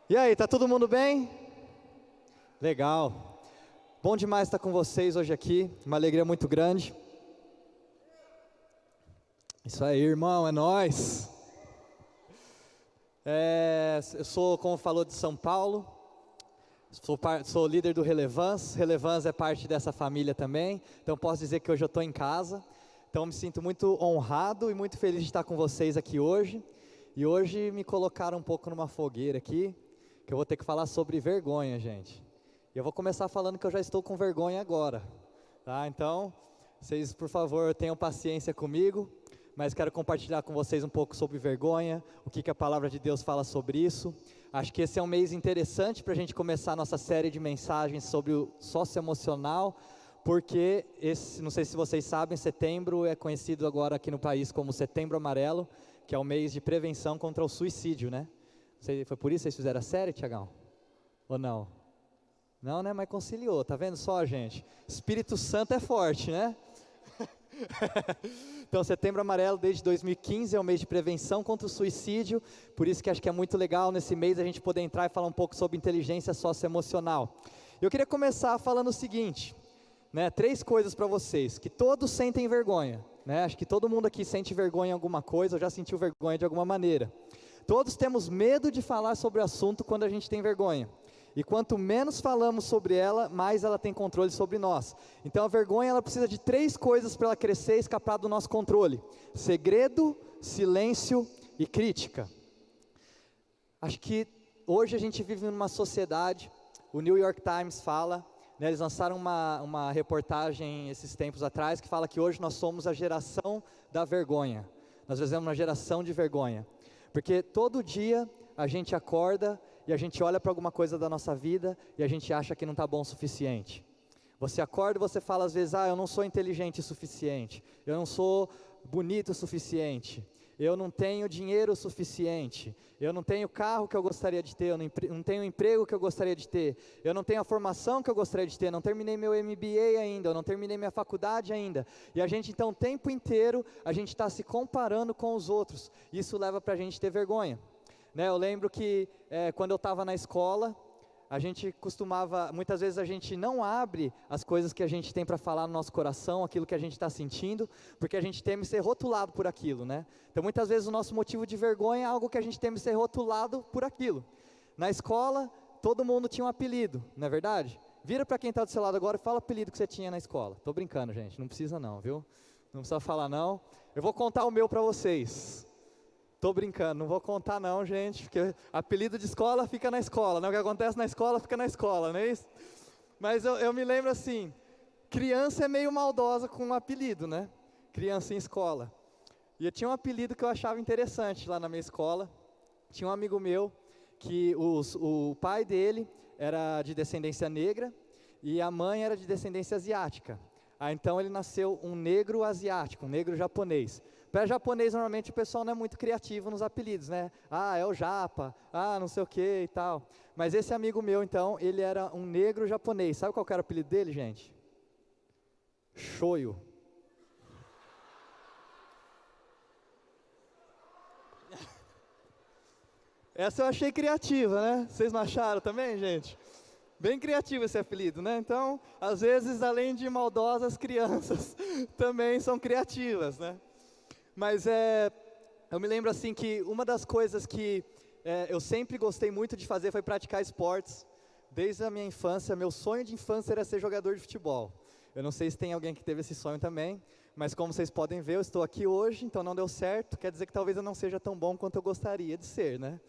E aí, tá todo mundo bem? Legal. Bom demais estar com vocês hoje aqui, uma alegria muito grande. Isso aí, irmão, é nóis. Eu sou, como falou, de São Paulo, sou líder do Relevance. Relevance é parte dessa família também, então posso dizer que hoje eu estou em casa. Então me sinto muito honrado e muito feliz de estar com vocês aqui hoje. E hoje me colocaram um pouco numa fogueira aqui, que eu vou ter que falar sobre vergonha, gente. E eu vou começar falando que eu já estou com vergonha agora, tá? Então, vocês, por favor, tenham paciência comigo, mas quero compartilhar com vocês um pouco sobre vergonha, o que a palavra de Deus fala sobre isso. Acho que esse é um mês interessante para a gente começar a nossa série de mensagens sobre o socioemocional, porque não sei se vocês sabem, setembro é conhecido agora aqui no país como Setembro Amarelo, que é o mês de prevenção contra o suicídio, né? Foi por isso que vocês fizeram a série, Tiagão? Ou não? Não, né? Mas conciliou, tá vendo só, gente? Espírito Santo é forte, né? Então, Setembro Amarelo, desde 2015, é o mês de prevenção contra o suicídio. Por isso que acho que é muito legal, nesse mês, a gente poder entrar e falar um pouco sobre inteligência socioemocional. Eu queria começar falando o seguinte, né? 3 coisas para vocês, que todos sentem vergonha, né? Acho que todo mundo aqui sente vergonha em alguma coisa, ou já sentiu vergonha de alguma maneira. Todos temos medo de falar sobre o assunto quando a gente tem vergonha. E quanto menos falamos sobre ela, mais ela tem controle sobre nós. Então a vergonha, ela precisa de 3 coisas para ela crescer e escapar do nosso controle: segredo, silêncio e crítica. Acho que hoje a gente vive numa sociedade, o New York Times fala, né, eles lançaram uma reportagem esses tempos atrás, que fala que hoje nós somos a geração da vergonha. Nós vivemos uma geração de vergonha. Porque todo dia a gente acorda e a gente olha para alguma coisa da nossa vida e a gente acha que não está bom o suficiente. Você acorda e você fala às vezes, eu não sou inteligente o suficiente, eu não sou bonito o suficiente, eu não tenho dinheiro o suficiente, eu não tenho o carro que eu gostaria de ter, eu não tenho o emprego que eu gostaria de ter, eu não tenho a formação que eu gostaria de ter, não terminei meu MBA ainda, eu não terminei minha faculdade ainda. E a gente então o tempo inteiro, a gente está se comparando com os outros, isso leva para a gente ter vergonha. Né, eu lembro que quando eu estava na escola, a gente costumava, muitas vezes a gente não abre as coisas que a gente tem para falar no nosso coração, aquilo que a gente está sentindo, porque a gente teme ser rotulado por aquilo, né? Então muitas vezes o nosso motivo de vergonha é algo que a gente teme ser rotulado por aquilo. Na escola, todo mundo tinha um apelido, não é verdade? Vira para quem está do seu lado agora e fala o apelido que você tinha na escola. Estou brincando, gente, não precisa não, viu? Não precisa falar não. Eu vou contar o meu para vocês. Tô brincando, não vou contar não, gente, porque apelido de escola fica na escola, né? O que acontece na escola fica na escola, não é isso? Mas eu me lembro assim, criança é meio maldosa com um apelido, né? Criança em escola. E eu tinha um apelido que eu achava interessante lá na minha escola. Tinha um amigo meu, que o pai dele era de descendência negra e a mãe era de descendência asiática. Então ele nasceu um negro asiático, um negro japonês. Para japonês, normalmente o pessoal não é muito criativo nos apelidos, né? É o japa, não sei o que e tal. Mas esse amigo meu, então, ele era um negro japonês. Sabe qual que era o apelido dele, gente? Shoyu. Essa eu achei criativa, né? Vocês não acharam também, gente? Bem criativo esse apelido, né? Então, às vezes, além de maldosas, crianças também são criativas, né? Mas eu me lembro assim que uma das coisas que eu sempre gostei muito de fazer foi praticar esportes. Desde a minha infância, meu sonho de infância era ser jogador de futebol. Eu não sei se tem alguém que teve esse sonho também, mas como vocês podem ver, eu estou aqui hoje, então não deu certo. Quer dizer que talvez eu não seja tão bom quanto eu gostaria de ser, né?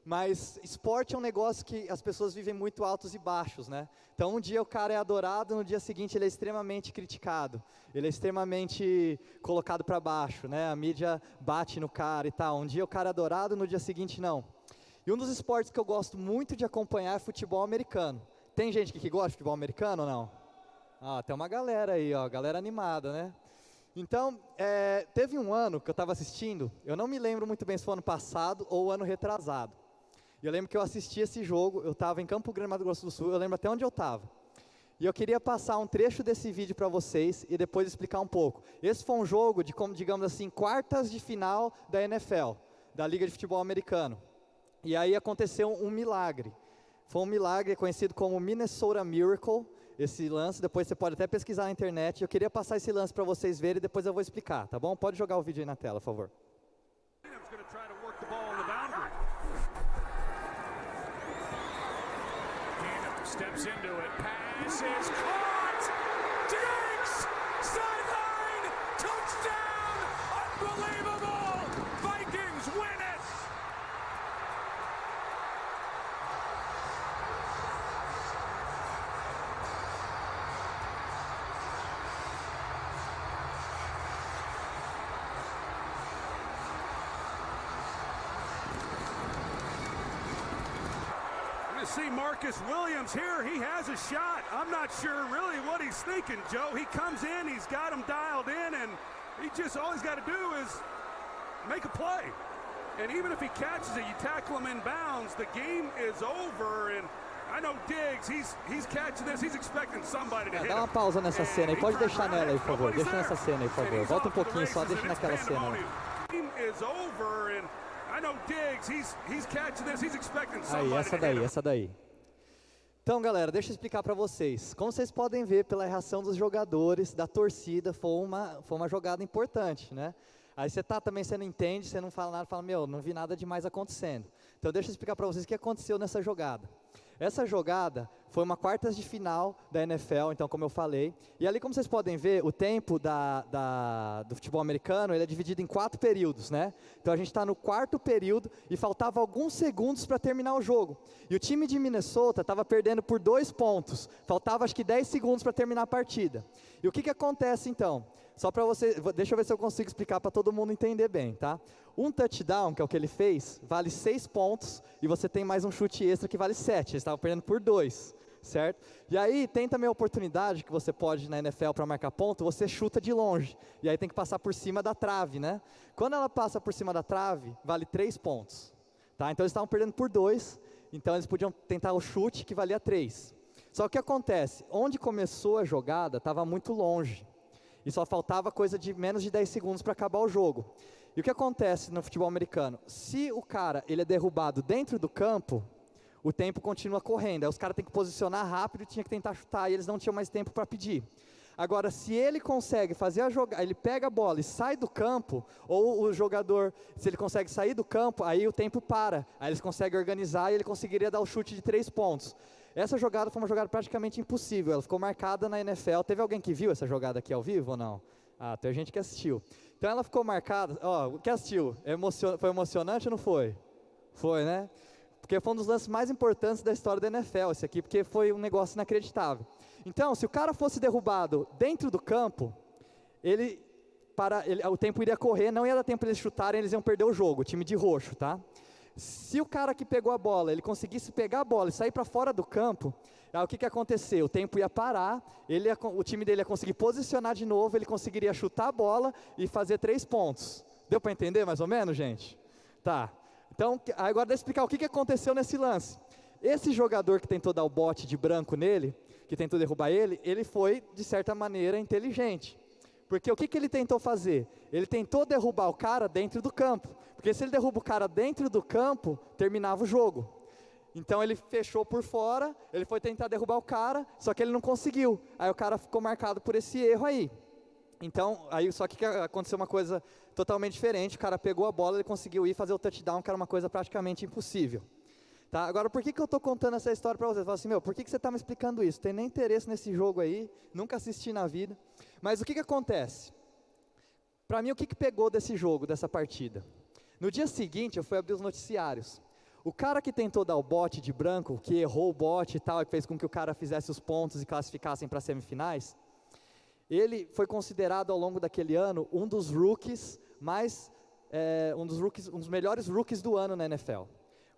Mas esporte é um negócio que as pessoas vivem muito altos e baixos, né? Então um dia o cara é adorado, no dia seguinte ele é extremamente criticado, ele é extremamente colocado para baixo, né? A mídia bate no cara e tal. Um dia o cara é adorado, no dia seguinte não. E um dos esportes que eu gosto muito de acompanhar é futebol americano. Tem gente que gosta de futebol americano ou não? Tem uma galera aí, galera animada, né? Então, teve um ano que eu estava assistindo, eu não me lembro muito bem se foi ano passado ou ano retrasado. Eu lembro que eu assisti esse jogo, eu estava em Campo Grande, Mato Grosso do Sul, eu lembro até onde eu estava. E eu queria passar um trecho desse vídeo para vocês e depois explicar um pouco. Esse foi um jogo de, como digamos assim, quartas de final da NFL, da Liga de Futebol Americano. E aí aconteceu um milagre. Foi um milagre conhecido como Minnesota Miracle, esse lance. Depois você pode até pesquisar na internet. Eu queria passar esse lance para vocês verem e depois eu vou explicar, tá bom? Pode jogar o vídeo aí na tela, por favor. Steps into it, pass is caught, Diggs, sideline, touchdown, unbelievable, Vikings win it. See Marcus Williams here, he has a shot. I'm not sure really what he's thinking, Joe. He comes in, he's got him dialed in, and he just, all he's got to do is make a play. And even if he catches it, you tackle him in bounds, the game is over. And I know Diggs, he's catching this, he's expecting somebody to hit him. Dá uma pausa nessa cena aí, pode deixar nela aí, por favor. Deixa nessa cena aí, por favor. Volta um pouquinho só, deixa naquela cena aí. Aí, essa daí. Então, galera, deixa eu explicar para vocês. Como vocês podem ver pela reação dos jogadores, da torcida, foi uma jogada importante, né? Aí você não entende, você não fala nada, fala, meu, não vi nada demais acontecendo. Então, deixa eu explicar para vocês o que aconteceu nessa jogada. Essa jogada foi uma quartas de final da NFL, então como eu falei, e ali como vocês podem ver, o tempo do futebol americano, ele é dividido em 4 períodos, né? Então a gente está no 4º período e faltava alguns segundos para terminar o jogo. E o time de Minnesota estava perdendo por 2 pontos, faltava acho que 10 segundos para terminar a partida. E o que acontece então? Só para você, deixa eu ver se eu consigo explicar para todo mundo entender bem, tá? Um touchdown, que é o que ele fez, vale 6 pontos e você tem mais um chute extra que vale 7. Eles estavam perdendo por 2, certo? E aí tem também a oportunidade que você pode na NFL para marcar ponto, você chuta de longe. E aí tem que passar por cima da trave, né? Quando ela passa por cima da trave, vale 3 pontos. Tá? Então eles estavam perdendo por 2, então eles podiam tentar o chute que valia 3. Só que o que acontece? Onde começou a jogada estava muito longe. E só faltava coisa de menos de 10 segundos para acabar o jogo. E o que acontece no futebol americano? Se o cara ele é derrubado dentro do campo, o tempo continua correndo. Aí os caras têm que posicionar rápido e tinha que tentar chutar, e eles não tinham mais tempo para pedir. Agora, se ele consegue fazer a jogada, ele pega a bola e sai do campo, ou o jogador, se ele consegue sair do campo, aí o tempo para. Aí eles conseguem organizar e ele conseguiria dar o chute de 3 pontos. Essa jogada foi uma jogada praticamente impossível, ela ficou marcada na NFL. Teve alguém que viu essa jogada aqui ao vivo ou não? Ah, tem gente que assistiu. Então ela ficou marcada, ó, que assistiu, foi emocionante ou não foi? Foi, né? Porque foi um dos lances mais importantes da história da NFL, esse aqui, porque foi um negócio inacreditável. Então, se o cara fosse derrubado dentro do campo, o tempo iria correr, não ia dar tempo para eles chutarem, eles iam perder o jogo, o time de roxo, tá? Se o cara que pegou a bola, ele conseguisse pegar a bola e sair para fora do campo, aí o que aconteceu? O tempo ia parar, o time dele ia conseguir posicionar de novo, ele conseguiria chutar a bola e fazer 3 pontos. Deu para entender mais ou menos, gente? Tá. Então, agora deixa eu explicar o que aconteceu nesse lance. Esse jogador que tentou dar o bote de branco nele, que tentou derrubar ele foi, de certa maneira, inteligente. Porque o que ele tentou fazer? Ele tentou derrubar o cara dentro do campo. Porque se ele derruba o cara dentro do campo, terminava o jogo. Então ele fechou por fora, ele foi tentar derrubar o cara, só que ele não conseguiu. Aí o cara ficou marcado por esse erro aí. Então, aí só que aconteceu uma coisa totalmente diferente, o cara pegou a bola, ele conseguiu ir fazer o touchdown, que era uma coisa praticamente impossível. Tá? Agora, por que eu estou contando essa história para vocês? Eu falo assim, por que você está me explicando isso? Tem nem interesse nesse jogo aí, nunca assisti na vida. Mas o que acontece? Para mim, o que pegou desse jogo, dessa partida? No dia seguinte, eu fui abrir os noticiários. O cara que tentou dar o bote de branco, que errou o bote e tal, e fez com que o cara fizesse os pontos e classificassem para as semifinais, ele foi considerado ao longo daquele ano um dos rookies um dos melhores rookies do ano na NFL.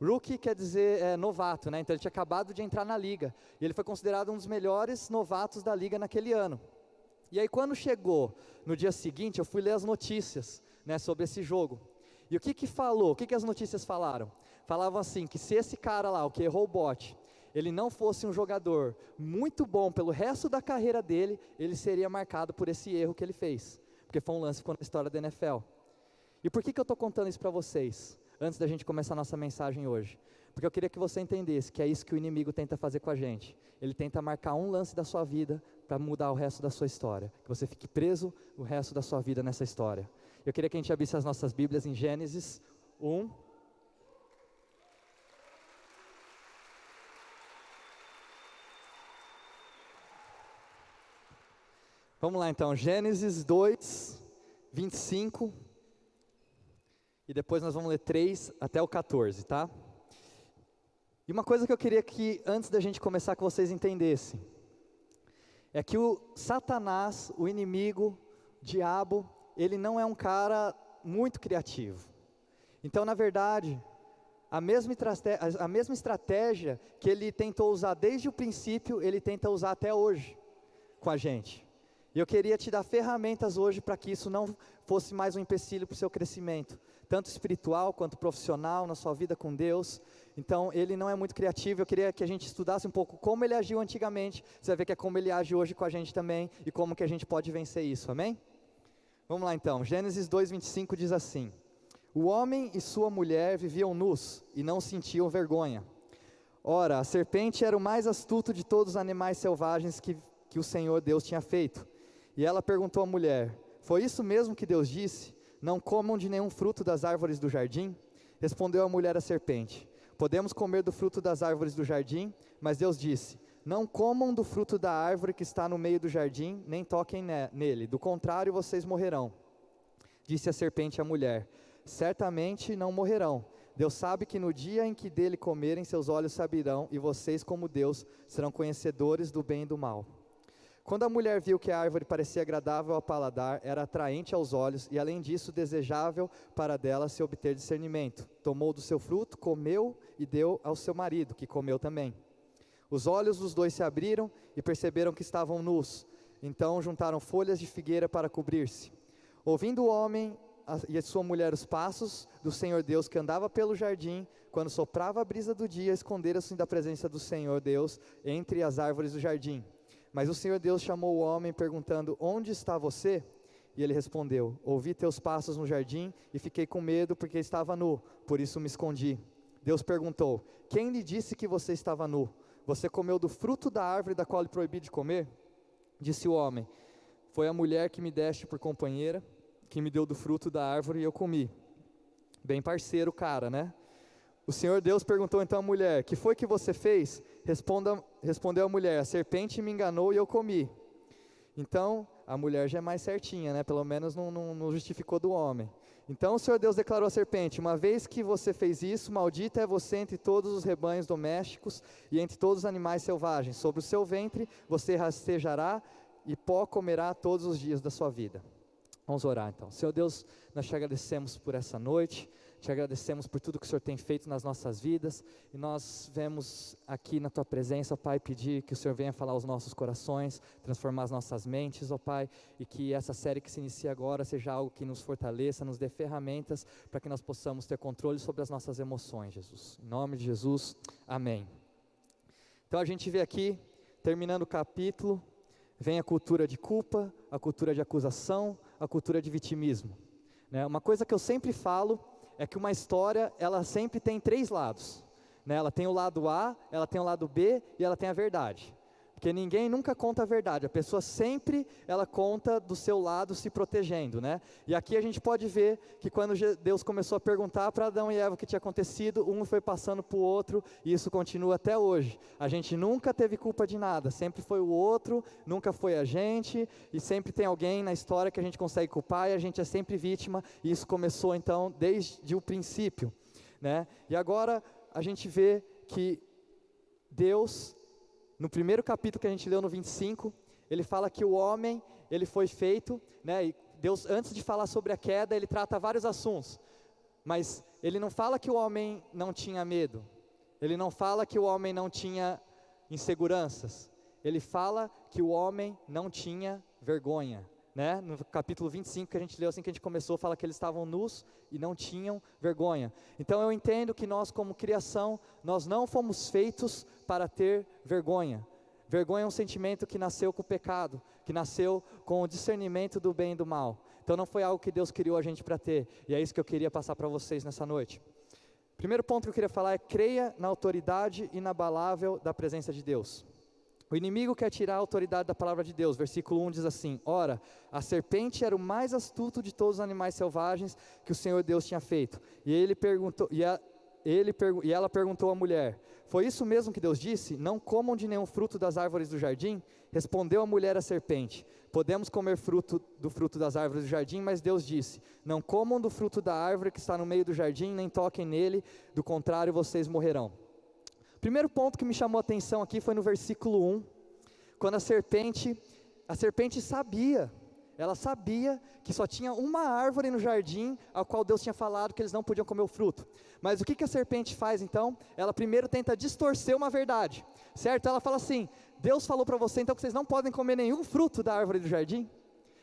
Rookie quer dizer novato, né? Então ele tinha acabado de entrar na liga, e ele foi considerado um dos melhores novatos da liga naquele ano. E aí quando chegou no dia seguinte, eu fui ler as notícias, né, sobre esse jogo. E o que falou? O que as notícias falaram? Falavam assim, que se esse cara lá, o que errou o bote, ele não fosse um jogador muito bom pelo resto da carreira dele, ele seria marcado por esse erro que ele fez. Porque foi um lance que ficou na história da NFL. E por que eu estou contando isso para vocês? antes da gente começar a nossa mensagem hoje. Porque eu queria que você entendesse que é isso que o inimigo tenta fazer com a gente. Ele tenta marcar um lance da sua vida para mudar o resto da sua história. Que você fique preso o resto da sua vida nessa história. Eu queria que a gente abrisse as nossas Bíblias em Gênesis 1. Vamos lá então, Gênesis 2, 25. E depois nós vamos ler 3 até o 14, tá? E uma coisa que eu queria que, antes da gente começar, que vocês entendessem, é que o Satanás, o inimigo, o diabo, ele não é um cara muito criativo. Então, na verdade, a mesma estratégia que ele tentou usar desde o princípio, ele tenta usar até hoje com a gente. E eu queria te dar ferramentas hoje para que isso não fosse mais um empecilho para o seu crescimento, tanto espiritual quanto profissional, na sua vida com Deus. Então, ele não é muito criativo. Eu queria que a gente estudasse um pouco como ele agiu antigamente. Você vai ver que é como ele age hoje com a gente também, e como que a gente pode vencer isso, amém? Vamos lá então, Gênesis 2:25 diz assim: o homem e sua mulher viviam nus, e não sentiam vergonha. Ora, a serpente era o mais astuto de todos os animais selvagens que o Senhor Deus tinha feito. E ela perguntou à mulher: foi isso mesmo que Deus disse? Não comam de nenhum fruto das árvores do jardim? Respondeu a mulher à serpente: podemos comer do fruto das árvores do jardim? Mas Deus disse: não comam do fruto da árvore que está no meio do jardim, nem toquem nele, do contrário vocês morrerão. Disse a serpente à mulher: certamente não morrerão. Deus sabe que no dia em que dele comerem, seus olhos se abrirão, e vocês, como Deus, serão conhecedores do bem e do mal. Quando a mulher viu que a árvore parecia agradável ao paladar, era atraente aos olhos, e além disso desejável para dela se obter discernimento, tomou do seu fruto, comeu e deu ao seu marido, que comeu também. Os olhos dos dois se abriram e perceberam que estavam nus, então juntaram folhas de figueira para cobrir-se. Ouvindo o homem e a sua mulher os passos do Senhor Deus que andava pelo jardim, quando soprava a brisa do dia, esconderam-se da presença do Senhor Deus entre as árvores do jardim. Mas o Senhor Deus chamou o homem perguntando: onde está você? E ele respondeu: ouvi teus passos no jardim e fiquei com medo porque estava nu, por isso me escondi. Deus perguntou: quem lhe disse que você estava nu? Você comeu do fruto da árvore da qual lhe proibi de comer? Disse o homem: foi a mulher que me deste por companheira, que me deu do fruto da árvore e eu comi. Bem parceiro o cara, né? O Senhor Deus perguntou então à mulher: que foi que você fez? Respondeu a mulher: a serpente me enganou e eu comi. Então, a mulher já é mais certinha, né? Pelo menos não justificou do homem. Então o Senhor Deus declarou à serpente: uma vez que você fez isso, maldita é você entre todos os rebanhos domésticos e entre todos os animais selvagens. Sobre o seu ventre você rastejará e pó comerá todos os dias da sua vida. Vamos orar então. Senhor Deus, nós te agradecemos por essa noite. Te agradecemos por tudo que o Senhor tem feito nas nossas vidas, e nós vemos aqui na Tua presença, ó Pai, pedir que o Senhor venha falar aos nossos corações, transformar as nossas mentes, ó Pai, e que essa série que se inicia agora seja algo que nos fortaleça, nos dê ferramentas para que nós possamos ter controle sobre as nossas emoções, Jesus. Em nome de Jesus, amém. Então a gente vê aqui, terminando o capítulo, vem a cultura de culpa, a cultura de acusação, a cultura de vitimismo, né? Uma coisa que eu sempre falo é que uma história, ela sempre tem 3 lados, né? Ela tem o lado A, ela tem o lado B e ela tem a verdade. Porque ninguém nunca conta a verdade, a pessoa sempre, ela conta do seu lado se protegendo, né? E aqui a gente pode ver que quando Deus começou a perguntar para Adão e Eva o que tinha acontecido, um foi passando para o outro, e isso continua até hoje. A gente nunca teve culpa de nada, sempre foi o outro, nunca foi a gente, e sempre tem alguém na história que a gente consegue culpar, e a gente é sempre vítima, e isso começou então desde o princípio, né? E agora a gente vê que Deus, no primeiro capítulo que a gente leu no 25, ele fala que o homem, ele foi feito, né, e Deus, antes de falar sobre a queda, ele trata vários assuntos, mas ele não fala que o homem não tinha medo, ele não fala que o homem não tinha inseguranças, ele fala que o homem não tinha vergonha, né? No capítulo 25 que a gente leu assim que a gente começou, fala que eles estavam nus e não tinham vergonha. Então eu entendo que nós como criação, nós não fomos feitos para ter vergonha. Vergonha é um sentimento que nasceu com o pecado, que nasceu com o discernimento do bem e do mal. Então não foi algo que Deus criou a gente para ter, e é isso que eu queria passar para vocês nessa noite. Primeiro ponto que eu queria falar é: creia na autoridade inabalável da presença de Deus. O inimigo quer tirar a autoridade da palavra de Deus. Versículo 1 diz assim: ora, a serpente era o mais astuto de todos os animais selvagens que o Senhor Deus tinha feito. E ela perguntou à mulher: foi isso mesmo que Deus disse? Não comam de nenhum fruto das árvores do jardim? Respondeu a mulher à serpente: podemos comer do fruto das árvores do jardim, mas Deus disse: não comam do fruto da árvore que está no meio do jardim, nem toquem nele, do contrário vocês morrerão. Primeiro ponto que me chamou a atenção aqui foi no versículo 1, quando a serpente sabia, ela sabia que só tinha uma árvore no jardim, ao qual Deus tinha falado que eles não podiam comer o fruto. Mas o que a serpente faz então? Ela primeiro tenta distorcer uma verdade, certo? Ela fala assim: Deus falou para você então que vocês não podem comer nenhum fruto da árvore do jardim?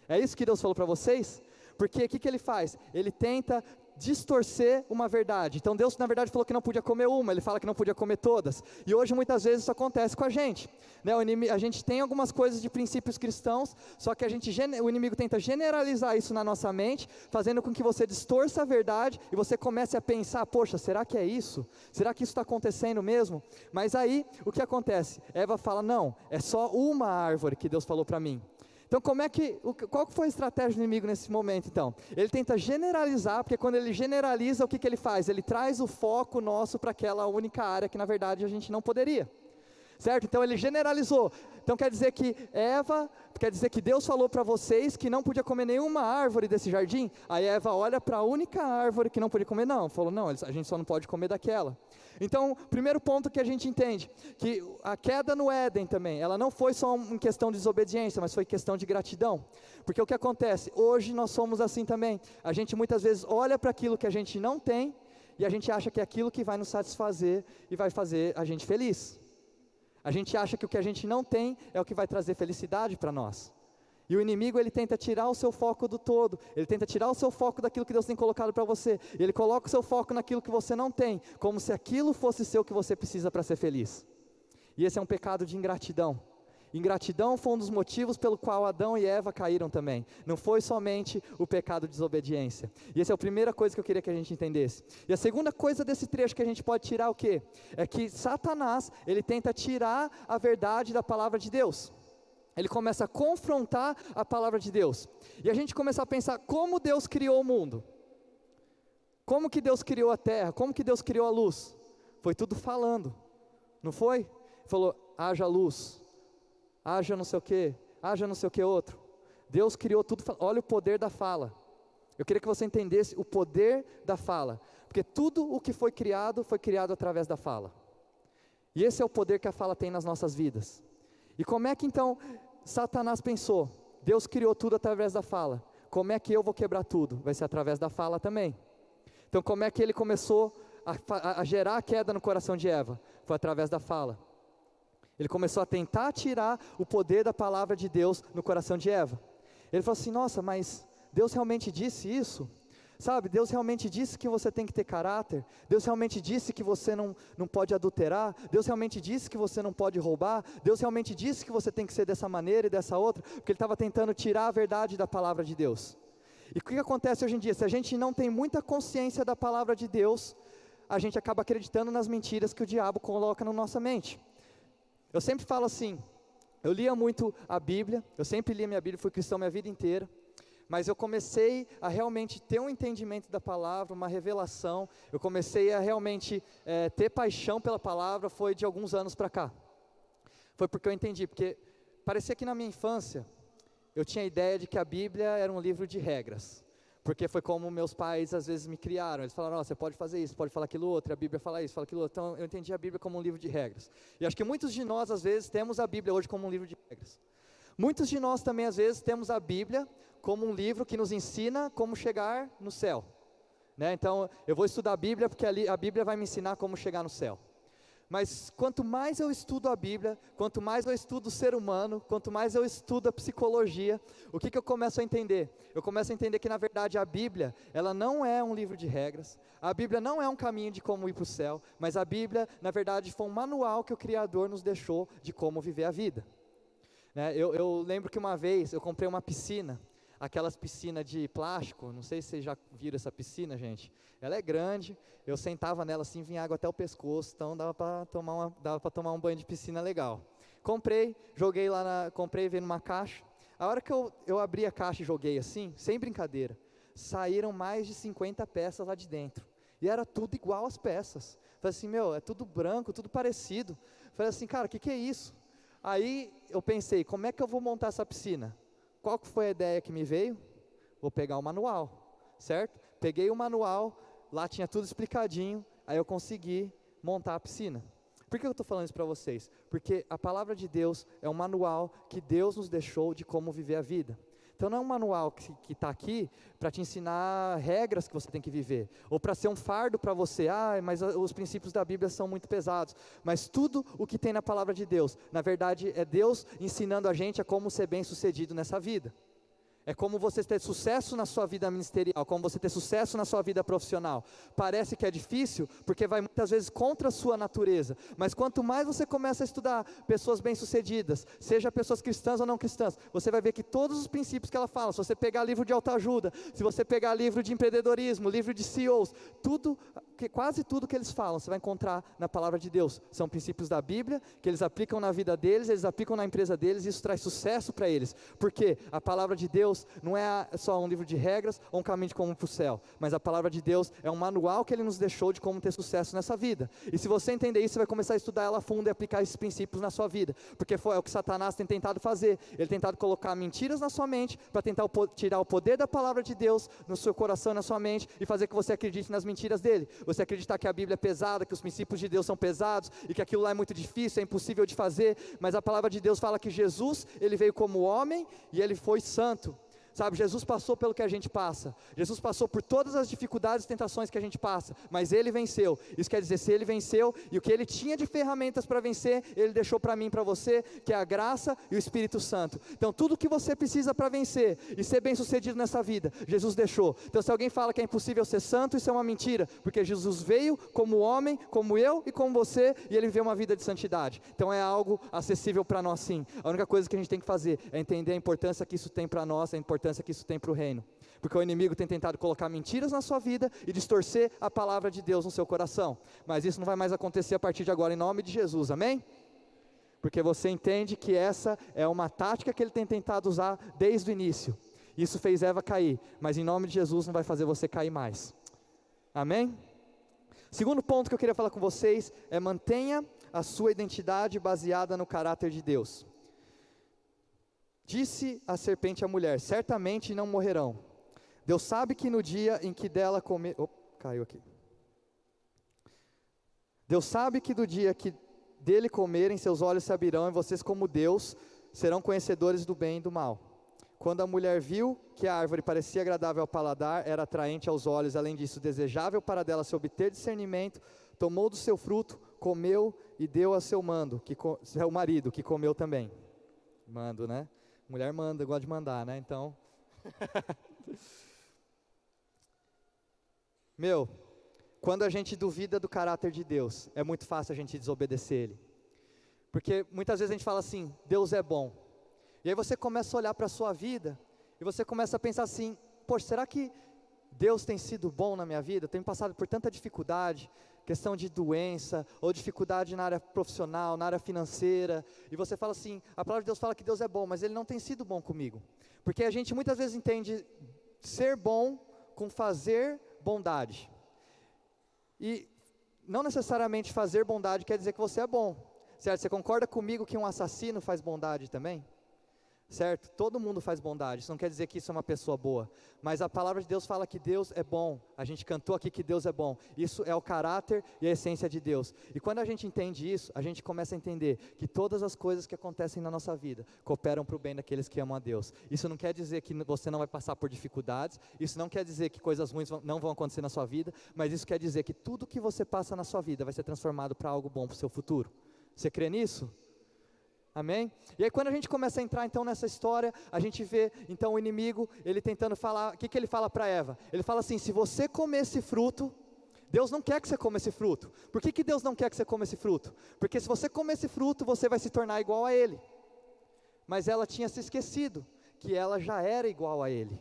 É isso que Deus falou para vocês? Porque o que ele faz? Ele tenta distorcer uma verdade. Então Deus na verdade falou que não podia comer uma, ele fala que não podia comer todas. E hoje muitas vezes isso acontece com a gente, né? A gente tem algumas coisas de princípios cristãos, só que o inimigo tenta generalizar isso na nossa mente, fazendo com que você distorça a verdade e você comece a pensar: poxa, será que é isso? Será que isso está acontecendo mesmo? Mas aí o que acontece? Eva fala: não, é só uma árvore que Deus falou para mim. Então qual foi a estratégia do inimigo nesse momento então? Ele tenta generalizar, porque quando ele generaliza, o que ele faz? Ele traz o foco nosso para aquela única área que na verdade a gente não poderia, certo? Então ele generalizou. Então quer dizer que Deus falou para vocês que não podia comer nenhuma árvore desse jardim? Aí Eva olha para a única árvore que não podia comer, falou: não, a gente só não pode comer daquela. Então, primeiro ponto que a gente entende, que a queda no Éden também, ela não foi só em questão de desobediência, mas foi questão de gratidão. Porque o que acontece? Hoje nós somos assim também. A gente muitas vezes olha para aquilo que a gente não tem, e a gente acha que é aquilo que vai nos satisfazer e vai fazer a gente feliz. A gente acha que o que a gente não tem é o que vai trazer felicidade para nós. E o inimigo, ele tenta tirar o seu foco do todo, ele tenta tirar o seu foco daquilo que Deus tem colocado para você, e ele coloca o seu foco naquilo que você não tem, como se aquilo fosse ser o que você precisa para ser feliz. E esse é um pecado de ingratidão. Ingratidão foi um dos motivos pelo qual Adão e Eva caíram também. Não foi somente o pecado de desobediência. E essa é a primeira coisa que eu queria que a gente entendesse. E a segunda coisa desse trecho que a gente pode tirar o quê? É que Satanás, ele tenta tirar a verdade da palavra de Deus. Ele começa a confrontar a palavra de Deus. E a gente começa a pensar: como Deus criou o mundo? Como que Deus criou a terra? Como que Deus criou a luz? Foi tudo falando, não foi? Falou: haja luz, haja não sei o que, haja não sei o que outro. Deus criou tudo, olha o poder da fala. Eu queria que você entendesse o poder da fala, porque tudo o que foi criado através da fala. E esse é o poder que a fala tem nas nossas vidas. E como é que então Satanás pensou? Deus criou tudo através da fala. Como é que eu vou quebrar tudo? Vai ser através da fala também. Então como é que ele começou a gerar a queda no coração de Eva? Foi através da fala. Ele começou a tentar tirar o poder da palavra de Deus no coração de Eva. Ele falou assim: nossa, mas Deus realmente disse isso? Sabe, Deus realmente disse que você tem que ter caráter. Deus realmente disse que você não pode adulterar. Deus realmente disse que você não pode roubar. Deus realmente disse que você tem que ser dessa maneira e dessa outra. Porque ele estava tentando tirar a verdade da palavra de Deus. E o que acontece hoje em dia? Se a gente não tem muita consciência da palavra de Deus, a gente acaba acreditando nas mentiras que o diabo coloca na nossa mente. Eu sempre falo assim, eu lia muito a Bíblia, eu sempre li a minha Bíblia, fui cristão minha vida inteira. Mas eu comecei a realmente ter um entendimento da palavra, uma revelação. Eu comecei a realmente ter paixão pela palavra, foi de alguns anos para cá. Foi porque eu entendi, porque parecia que na minha infância, eu tinha a ideia de que a Bíblia era um livro de regras. Porque foi como meus pais às vezes me criaram. Eles falaram: você pode fazer isso, pode falar aquilo outro, a Bíblia fala isso, fala aquilo outro. Então eu entendi a Bíblia como um livro de regras. E acho que muitos de nós às vezes temos a Bíblia hoje como um livro de regras. Muitos de nós também às vezes temos a Bíblia como um livro que nos ensina como chegar no céu, né? Então eu vou estudar a Bíblia porque a Bíblia vai me ensinar como chegar no céu. Mas quanto mais eu estudo a Bíblia, quanto mais eu estudo o ser humano, quanto mais eu estudo a psicologia, o que eu começo a entender? Eu começo a entender que na verdade a Bíblia, ela não é um livro de regras, a Bíblia não é um caminho de como ir para o céu, mas a Bíblia na verdade foi um manual que o Criador nos deixou de como viver a vida, né? Eu lembro que uma vez eu comprei uma piscina. aquelas piscinas de plástico, não sei se vocês já viram essa piscina, gente. Ela é grande, eu sentava nela assim, vinha água até o pescoço, então dava para tomar um banho de piscina legal. Comprei, joguei lá, comprei, veio numa caixa. A hora que eu abri a caixa e joguei assim, sem brincadeira, saíram mais de 50 peças lá de dentro. E era tudo igual as peças. Falei assim, é tudo branco, tudo parecido. Falei assim, cara, o que é isso? Aí eu pensei, como é que eu vou montar essa piscina? Qual que foi a ideia que me veio? Vou pegar o manual, certo? Peguei o manual, lá tinha tudo explicadinho, aí eu consegui montar a piscina. Por que eu estou falando isso para vocês? Porque a palavra de Deus é um manual que Deus nos deixou de como viver a vida. Então não é um manual que está aqui para te ensinar regras que você tem que viver, ou para ser um fardo para você, mas os princípios da Bíblia são muito pesados, mas tudo o que tem na palavra de Deus, na verdade é Deus ensinando a gente a como ser bem sucedido nessa vida. É como você ter sucesso na sua vida ministerial, como você ter sucesso na sua vida profissional. Parece que é difícil, porque vai muitas vezes contra a sua natureza, mas quanto mais você começa a estudar pessoas bem-sucedidas, seja pessoas cristãs ou não cristãs, você vai ver que todos os princípios que ela fala, se você pegar livro de autoajuda, se você pegar livro de empreendedorismo, livro de CEOs, quase tudo que eles falam, você vai encontrar na palavra de Deus. São princípios da Bíblia, que eles aplicam na vida deles, eles aplicam na empresa deles, e isso traz sucesso para eles, porque a palavra de Deus não é só um livro de regras ou um caminho de como para o céu, mas a palavra de Deus é um manual que Ele nos deixou de como ter sucesso nessa vida. E se você entender isso, você vai começar a estudar ela a fundo e aplicar esses princípios na sua vida, porque é o que Satanás tem tentado fazer. Ele tem tentado colocar mentiras na sua mente, para tentar tirar o poder da palavra de Deus no seu coração e na sua mente, e fazer que você acredite nas mentiras dele. Você acreditar que a Bíblia é pesada, que os princípios de Deus são pesados, e que aquilo lá é muito difícil, é impossível de fazer, mas a palavra de Deus fala que Jesus, Ele veio como homem, e Ele foi santo. Sabe, Jesus passou pelo que a gente passa, Jesus passou por todas as dificuldades e tentações que a gente passa, mas Ele venceu. Isso quer dizer, se Ele venceu, e o que Ele tinha de ferramentas para vencer, Ele deixou para mim e para você, que é a graça e o Espírito Santo. Então tudo que você precisa para vencer, e ser bem sucedido nessa vida, Jesus deixou. Então se alguém fala que é impossível ser santo, isso é uma mentira, porque Jesus veio como homem, como eu e como você, e Ele viveu uma vida de santidade. Então é algo acessível para nós sim. A única coisa que a gente tem que fazer, é entender a importância que isso tem para nós, a importância que isso tem para o reino, porque o inimigo tem tentado colocar mentiras na sua vida e distorcer a palavra de Deus no seu coração, mas isso não vai mais acontecer a partir de agora, em nome de Jesus, amém? Porque você entende que essa é uma tática que ele tem tentado usar desde o início. Isso fez Eva cair, mas em nome de Jesus não vai fazer você cair mais, amém? Segundo ponto que eu queria falar com vocês é: mantenha a sua identidade baseada no caráter de Deus. Disse a serpente à mulher: certamente não morrerão. Deus sabe que no dia em que dela comer... caiu aqui. Deus sabe que do dia que dele comerem, seus olhos se abrirão, e vocês, como Deus, serão conhecedores do bem e do mal. Quando a mulher viu que a árvore parecia agradável ao paladar, era atraente aos olhos, além disso, desejável para dela se obter discernimento, tomou do seu fruto, comeu e deu a seu marido, que comeu também. Mando, né? Mulher manda, gosta de mandar, né? Então, quando a gente duvida do caráter de Deus, é muito fácil a gente desobedecer Ele, porque muitas vezes a gente fala assim: Deus é bom, e aí você começa a olhar para a sua vida, e você começa a pensar assim: poxa, será que Deus tem sido bom na minha vida? Eu tenho passado por tanta dificuldade, questão de doença, ou dificuldade na área profissional, na área financeira, e você fala assim, a palavra de Deus fala que Deus é bom, mas Ele não tem sido bom comigo, porque a gente muitas vezes entende ser bom com fazer bondade, e não necessariamente fazer bondade quer dizer que você é bom, certo? Você concorda comigo que um assassino faz bondade também? Certo? Todo mundo faz bondade, isso não quer dizer que isso é uma pessoa boa, mas a palavra de Deus fala que Deus é bom. A gente cantou aqui que Deus é bom, isso é o caráter e a essência de Deus, e quando a gente entende isso, a gente começa a entender que todas as coisas que acontecem na nossa vida, cooperam para o bem daqueles que amam a Deus. Isso não quer dizer que você não vai passar por dificuldades, isso não quer dizer que coisas ruins não vão acontecer na sua vida, mas isso quer dizer que tudo que você passa na sua vida, vai ser transformado para algo bom para o seu futuro. Você crê nisso? Amém? E aí quando a gente começa a entrar então nessa história, a gente vê então o inimigo, ele tentando falar, o que ele fala para Eva? Ele fala assim: se você comer esse fruto, Deus não quer que você coma esse fruto. Por que Deus não quer que você coma esse fruto? Porque se você comer esse fruto, você vai se tornar igual a Ele. Mas ela tinha se esquecido que ela já era igual a ele.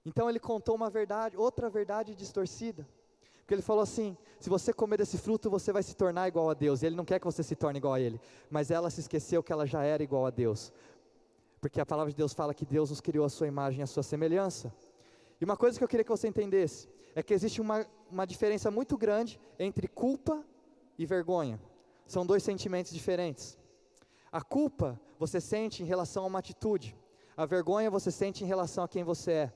Então ele contou uma verdade, outra verdade distorcida. Porque ele falou assim: se você comer desse fruto, você vai se tornar igual a Deus. E ele não quer que você se torne igual a ele. Mas ela se esqueceu que ela já era igual a Deus. Porque a palavra de Deus fala que Deus nos criou a sua imagem e a sua semelhança. E uma coisa que eu queria que você entendesse, é que existe uma diferença muito grande entre culpa e vergonha. São dois sentimentos diferentes. A culpa você sente em relação a uma atitude. A vergonha você sente em relação a quem você é.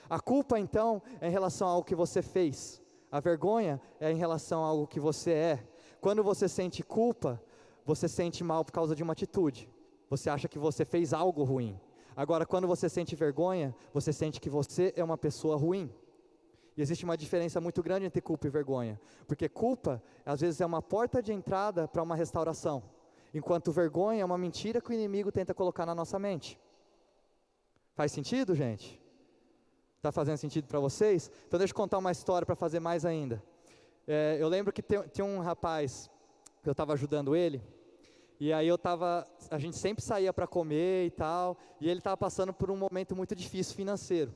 A culpa, então, é em relação a algo que você fez. A vergonha é em relação a algo que você é. Quando você sente culpa, você sente mal por causa de uma atitude. Você acha que você fez algo ruim. Agora, quando você sente vergonha, você sente que você é uma pessoa ruim. E existe uma diferença muito grande entre culpa e vergonha. Porque culpa, às vezes, é uma porta de entrada para uma restauração. Enquanto vergonha é uma mentira que o inimigo tenta colocar na nossa mente. Faz sentido, gente? Está fazendo sentido para vocês? Então deixa eu contar uma história para fazer mais ainda. Eu lembro que tinha um rapaz, que eu estava ajudando ele, e aí a gente sempre saía para comer e tal, e ele estava passando por um momento muito difícil financeiro.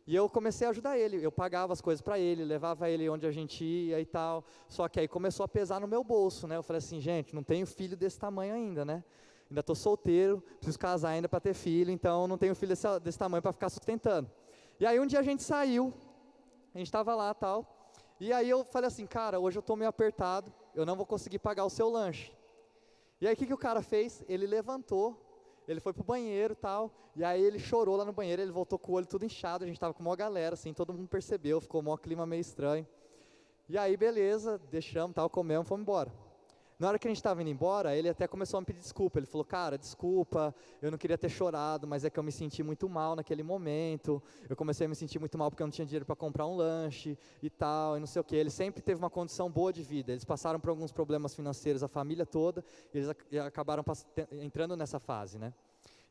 E eu comecei a ajudar ele, eu pagava as coisas para ele, levava ele onde a gente ia e tal, só que aí começou a pesar no meu bolso, né? Eu falei assim, gente, não tenho filho desse tamanho ainda, né? Ainda estou solteiro, preciso casar ainda para ter filho, então não tenho filho desse tamanho para ficar sustentando. E aí um dia a gente saiu, a gente estava lá e tal, e aí eu falei assim, cara, hoje eu estou meio apertado, eu não vou conseguir pagar o seu lanche. E aí o que o cara fez? Ele levantou, ele foi pro banheiro e tal, e aí ele chorou lá no banheiro, ele voltou com o olho tudo inchado, a gente estava com uma galera, assim, todo mundo percebeu, ficou um clima meio estranho. E aí beleza, deixamos, tal, comemos, fomos embora. Na hora que a gente estava indo embora, ele até começou a me pedir desculpa. Ele falou, cara, desculpa, eu não queria ter chorado, mas é que eu me senti muito mal naquele momento. Eu comecei a me sentir muito mal porque eu não tinha dinheiro para comprar um lanche e tal, e não sei o que. Ele sempre teve uma condição boa de vida. Eles passaram por alguns problemas financeiros, a família toda, e eles acabaram entrando nessa fase, né?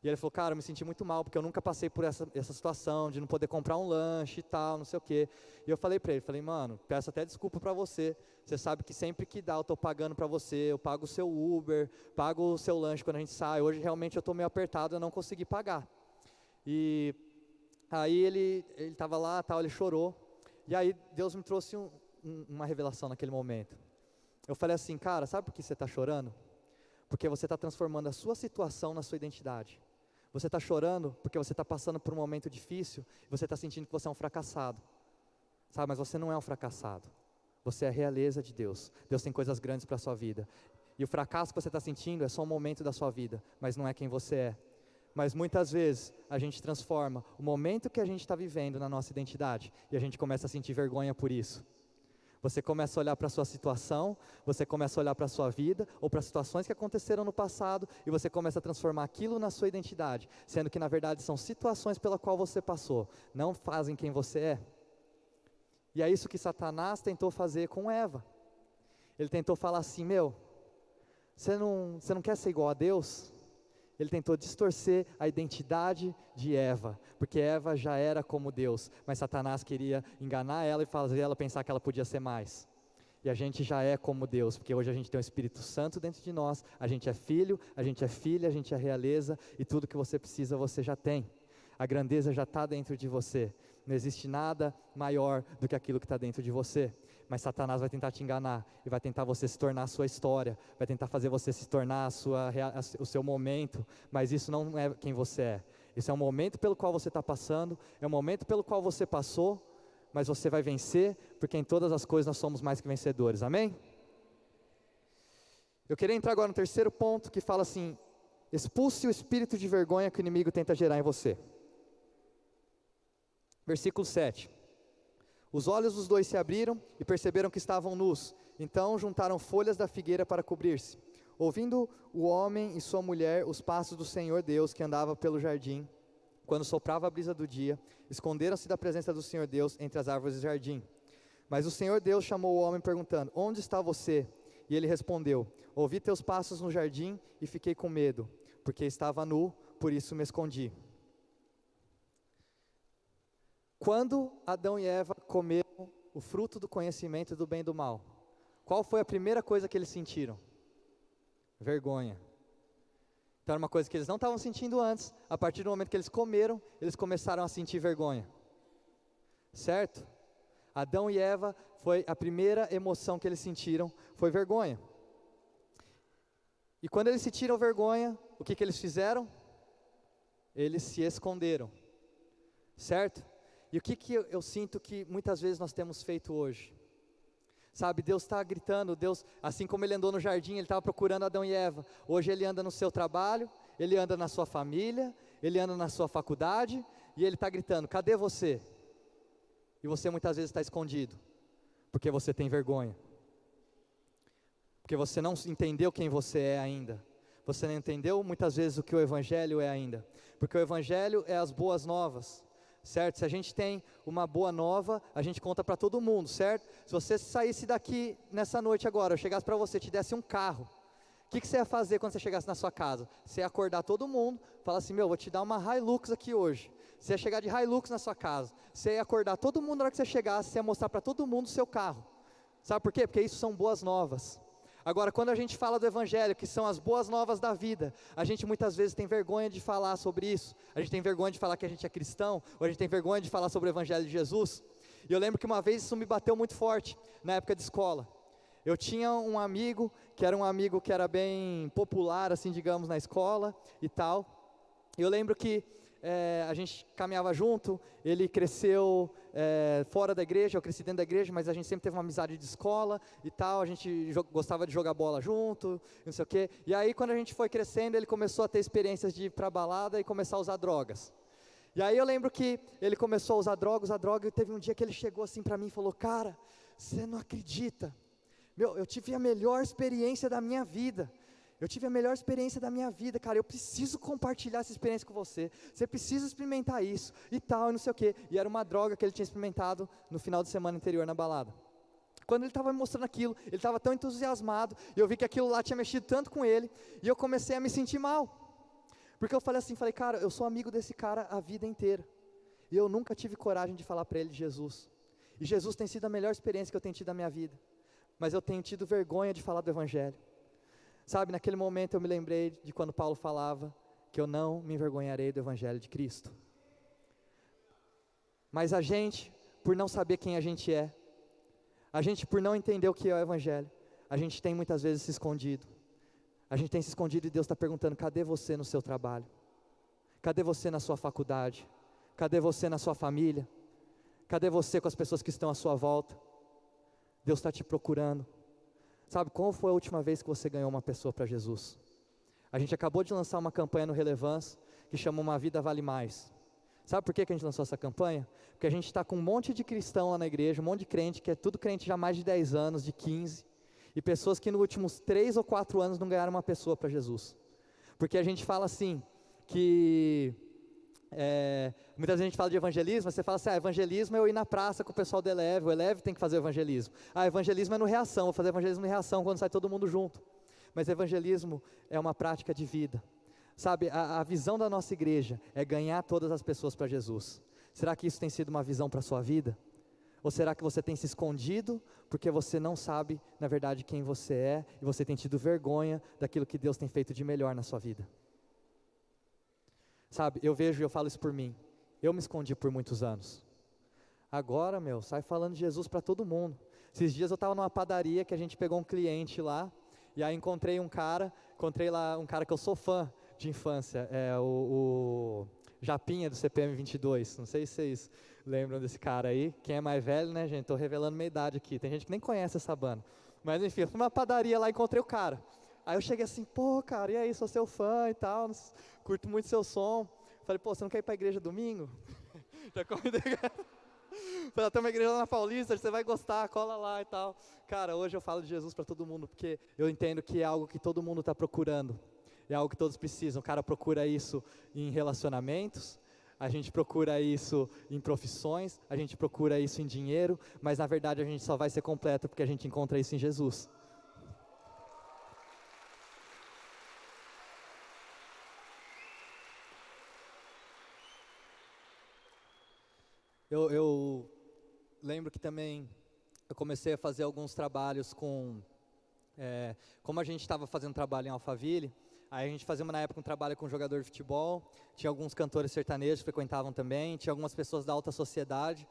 E ele falou, cara, eu me senti muito mal, porque eu nunca passei por essa situação de não poder comprar um lanche e tal, não sei o quê. E eu falei para ele, mano, peço até desculpa para você. Você sabe que sempre que dá eu estou pagando para você, eu pago o seu Uber, pago o seu lanche quando a gente sai. Hoje realmente eu estou meio apertado, eu não consegui pagar. E aí ele estava lá, tal, ele chorou. E aí Deus me trouxe uma revelação naquele momento. Eu falei assim, cara, sabe por que você está chorando? Porque você está transformando a sua situação na sua identidade. Você está chorando porque você está passando por um momento difícil, e você está sentindo que você é um fracassado. Sabe, mas você não é um fracassado. Você é a realeza de Deus. Deus tem coisas grandes para a sua vida. E o fracasso que você está sentindo é só um momento da sua vida, mas não é quem você é. Mas muitas vezes a gente transforma o momento que a gente está vivendo na nossa identidade, e a gente começa a sentir vergonha por isso. Você começa a olhar para a sua situação, você começa a olhar para a sua vida, ou para situações que aconteceram no passado, e você começa a transformar aquilo na sua identidade, sendo que na verdade são situações pela qual você passou, não fazem quem você é. E é isso que Satanás tentou fazer com Eva. Ele tentou falar assim, você não quer ser igual a Deus? Ele tentou distorcer a identidade de Eva, porque Eva já era como Deus, mas Satanás queria enganar ela e fazer ela pensar que ela podia ser mais. E a gente já é como Deus, porque hoje a gente tem o Espírito Santo dentro de nós, a gente é filho, a gente é filha, a gente é realeza, e tudo que você precisa você já tem. A grandeza já está dentro de você, não existe nada maior do que aquilo que está dentro de você. Mas Satanás vai tentar te enganar, e vai tentar você se tornar a sua história, vai tentar fazer você se tornar o seu momento, mas isso não é quem você é. Isso é um momento pelo qual você está passando, é um momento pelo qual você passou, mas você vai vencer, porque em todas as coisas nós somos mais que vencedores, amém? Eu queria entrar agora no terceiro ponto, que fala assim, expulse o espírito de vergonha que o inimigo tenta gerar em você. Versículo 7. Os olhos dos dois se abriram e perceberam que estavam nus. Então juntaram folhas da figueira para cobrir-se. Ouvindo o homem e sua mulher os passos do Senhor Deus que andava pelo jardim, quando soprava a brisa do dia, esconderam-se da presença do Senhor Deus entre as árvores do jardim. Mas o Senhor Deus chamou o homem perguntando, onde está você? E ele respondeu, ouvi teus passos no jardim e fiquei com medo, porque estava nu, por isso me escondi. Quando Adão e Eva comeram o fruto do conhecimento do bem e do mal, qual foi a primeira coisa que eles sentiram? Vergonha. Então era uma coisa que eles não estavam sentindo antes. A partir do momento que eles comeram, eles começaram a sentir vergonha. Certo? Adão e Eva, foi a primeira emoção que eles sentiram, foi vergonha. E quando eles sentiram vergonha, o que eles fizeram? Eles se esconderam. Certo? E o que eu sinto que muitas vezes nós temos feito hoje? Sabe, Deus está gritando, Deus, assim como Ele andou no jardim, Ele estava procurando Adão e Eva. Hoje Ele anda no seu trabalho, Ele anda na sua família, Ele anda na sua faculdade, e Ele está gritando, cadê você? E você muitas vezes está escondido, porque você tem vergonha. Porque você não entendeu quem você é ainda. Você não entendeu muitas vezes o que o Evangelho é ainda. Porque o Evangelho é as boas novas. Certo? Se a gente tem uma boa nova, a gente conta para todo mundo, certo? Se você saísse daqui nessa noite agora, eu chegasse para você, te desse um carro, o que você ia fazer quando você chegasse na sua casa? Você ia acordar todo mundo, falar assim, vou te dar uma Hilux aqui hoje. Você ia chegar de Hilux na sua casa, você ia acordar todo mundo na hora que você chegasse, você ia mostrar para todo mundo o seu carro. Sabe por quê? Porque isso são boas novas. Agora, quando a gente fala do Evangelho, que são as boas novas da vida, a gente muitas vezes tem vergonha de falar sobre isso, a gente tem vergonha de falar que a gente é cristão, ou a gente tem vergonha de falar sobre o Evangelho de Jesus. E eu lembro que uma vez isso me bateu muito forte, na época de escola. Eu tinha um amigo, que era bem popular, assim, digamos, na escola e tal, e eu lembro que a gente caminhava junto, ele cresceu fora da igreja, eu cresci dentro da igreja, mas a gente sempre teve uma amizade de escola e tal, a gente gostava de jogar bola junto, não sei o quê, e aí quando a gente foi crescendo, ele começou a ter experiências de ir para balada e começar a usar drogas. E aí eu lembro que ele começou a usar droga, e teve um dia que ele chegou assim para mim e falou, cara, você não acredita, eu tive a melhor experiência da minha vida. Cara, eu preciso compartilhar essa experiência com você precisa experimentar isso, e tal, e não sei o quê, e era uma droga que ele tinha experimentado no final de semana anterior na balada. Quando ele estava me mostrando aquilo, ele estava tão entusiasmado, e eu vi que aquilo lá tinha mexido tanto com ele, e eu comecei a me sentir mal, porque eu falei, cara, eu sou amigo desse cara a vida inteira, e eu nunca tive coragem de falar para ele de Jesus, e Jesus tem sido a melhor experiência que eu tenho tido na minha vida, mas eu tenho tido vergonha de falar do Evangelho. Sabe, naquele momento eu me lembrei de quando Paulo falava que eu não me envergonharei do Evangelho de Cristo. Mas a gente, por não saber quem a gente é, a gente por não entender o que é o Evangelho, a gente tem muitas vezes se escondido. A gente tem se escondido e Deus está perguntando, cadê você no seu trabalho? Cadê você na sua faculdade? Cadê você na sua família? Cadê você com as pessoas que estão à sua volta? Deus está te procurando. Sabe, qual foi a última vez que você ganhou uma pessoa para Jesus? A gente acabou de lançar uma campanha no Relevância, que chama Uma Vida Vale Mais. Sabe por que a gente lançou essa campanha? Porque a gente está com um monte de cristão lá na igreja, um monte de crente, que é tudo crente já há mais de 10 anos, de 15, e pessoas que nos últimos 3 ou 4 anos não ganharam uma pessoa para Jesus. Porque a gente fala assim, que... muitas vezes a gente fala de evangelismo, você fala assim, evangelismo é eu ir na praça com o pessoal do Eleve, o Eleve tem que fazer evangelismo. Evangelismo é no Reação, vou fazer evangelismo no Reação, quando sai todo mundo junto. Mas evangelismo é uma prática de vida. Sabe, a visão da nossa igreja é ganhar todas as pessoas para Jesus. Será que isso tem sido uma visão para a sua vida? Ou será que você tem se escondido, porque você não sabe, na verdade, quem você é, e você tem tido vergonha daquilo que Deus tem feito de melhor na sua vida? Sabe, eu vejo e eu falo isso por mim, eu me escondi por muitos anos, agora sai falando de Jesus para todo mundo. Esses dias eu estava numa padaria que a gente pegou um cliente lá, e aí encontrei lá um cara que eu sou fã de infância, o Japinha do CPM 22, não sei se vocês lembram desse cara aí, quem é mais velho, né gente, estou revelando minha idade aqui, tem gente que nem conhece essa banda, mas enfim, eu fui numa padaria lá e encontrei o cara. Aí eu cheguei assim, cara, e aí, sou seu fã e tal, curto muito seu som. Falei, você não quer ir para a igreja domingo? Já convidei. Falei, tem uma igreja lá na Paulista, você vai gostar, cola lá e tal. Cara, hoje eu falo de Jesus para todo mundo, porque eu entendo que é algo que todo mundo está procurando. É algo que todos precisam. O cara procura isso em relacionamentos, a gente procura isso em profissões, a gente procura isso em dinheiro, mas na verdade a gente só vai ser completo porque a gente encontra isso em Jesus. Eu lembro que também eu comecei a fazer alguns trabalhos como a gente estava fazendo trabalho em Alphaville, Aí a gente fazia na época um trabalho com um jogador de futebol, tinha alguns cantores sertanejos que frequentavam também, tinha algumas pessoas da alta sociedade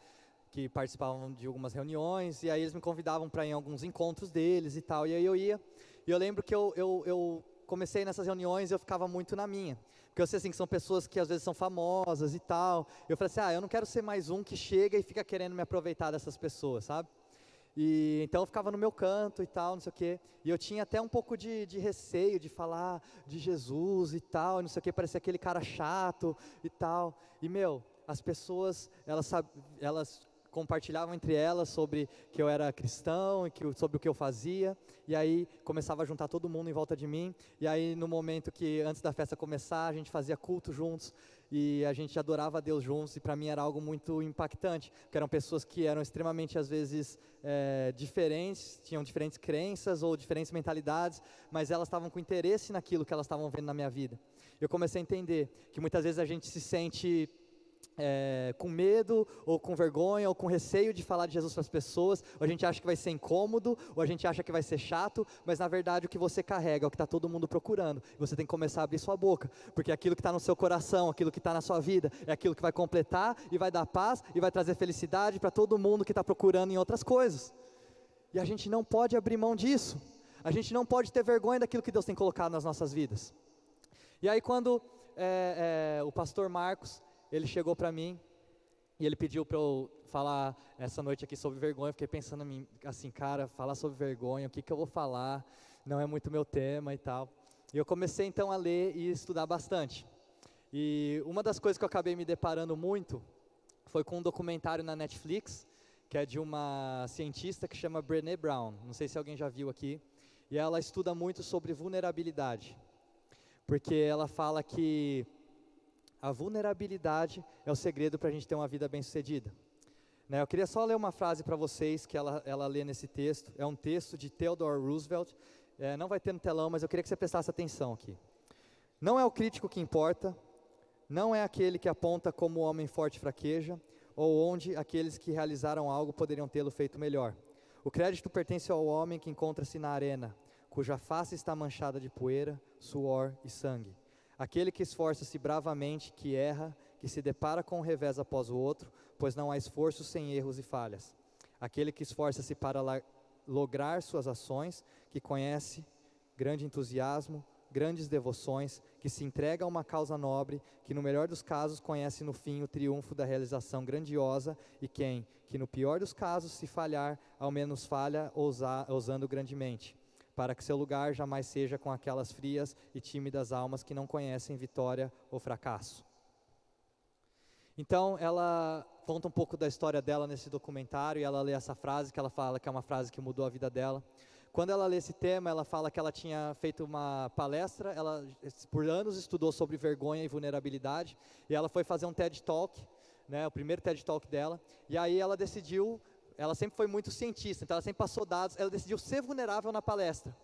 que participavam de algumas reuniões, e aí eles me convidavam para ir em alguns encontros deles e tal, e aí eu ia, e eu lembro que eu comecei nessas reuniões e eu ficava muito na minha, porque eu sei assim que são pessoas que às vezes são famosas e tal, eu falei assim, eu não quero ser mais um que chega e fica querendo me aproveitar dessas pessoas, sabe? E então eu ficava no meu canto e tal, não sei o quê, e eu tinha até um pouco de receio de falar de Jesus e tal, não sei o quê, parecia aquele cara chato e tal, e as pessoas, elas compartilhavam entre elas sobre que eu era cristão, sobre o que eu fazia, e aí começava a juntar todo mundo em volta de mim, e aí no momento que antes da festa começar, a gente fazia culto juntos, e a gente adorava a Deus juntos, e para mim era algo muito impactante, porque eram pessoas que eram extremamente às vezes diferentes, tinham diferentes crenças ou diferentes mentalidades, mas elas estavam com interesse naquilo que elas estavam vendo na minha vida. Eu comecei a entender que muitas vezes a gente se sente com medo, ou com vergonha, ou com receio de falar de Jesus para as pessoas, ou a gente acha que vai ser incômodo, ou a gente acha que vai ser chato, mas na verdade o que você carrega é o que está todo mundo procurando, e você tem que começar a abrir sua boca, porque aquilo que está no seu coração, aquilo que está na sua vida, é aquilo que vai completar, e vai dar paz, e vai trazer felicidade para todo mundo que está procurando em outras coisas, e a gente não pode abrir mão disso, a gente não pode ter vergonha daquilo que Deus tem colocado nas nossas vidas. E aí quando o pastor Marcos, ele chegou para mim e ele pediu para eu falar essa noite aqui sobre vergonha. Eu fiquei pensando assim, cara, falar sobre vergonha, o que eu vou falar? Não é muito meu tema e tal. E eu comecei então a ler e estudar bastante. E uma das coisas que eu acabei me deparando muito foi com um documentário na Netflix, que é de uma cientista que chama Brené Brown. Não sei se alguém já viu aqui. E ela estuda muito sobre vulnerabilidade, porque ela fala que a vulnerabilidade é o segredo para a gente ter uma vida bem-sucedida. Eu queria só ler uma frase para vocês que ela lê nesse texto. É um texto de Theodore Roosevelt. Não vai ter no telão, mas eu queria que você prestasse atenção aqui. Não é o crítico que importa, não é aquele que aponta como o homem forte fraqueja, ou onde aqueles que realizaram algo poderiam tê-lo feito melhor. O crédito pertence ao homem que encontra-se na arena, cuja face está manchada de poeira, suor e sangue. Aquele que esforça-se bravamente, que erra, que se depara com um revés após o outro, pois não há esforço sem erros e falhas. Aquele que esforça-se para lograr suas ações, que conhece grande entusiasmo, grandes devoções, que se entrega a uma causa nobre, que no melhor dos casos conhece no fim o triunfo da realização grandiosa, e que no pior dos casos, se falhar, ao menos falha ousando grandemente, para que seu lugar jamais seja com aquelas frias e tímidas almas que não conhecem vitória ou fracasso. Então, ela conta um pouco da história dela nesse documentário, e ela lê essa frase, que ela fala que é uma frase que mudou a vida dela. Quando ela lê esse tema, ela fala que ela tinha feito uma palestra, ela por anos estudou sobre vergonha e vulnerabilidade, e ela foi fazer um TED Talk, o primeiro TED Talk dela, e aí ela decidiu. Ela sempre foi muito cientista, então ela sempre passou dados, ela decidiu ser vulnerável na palestra.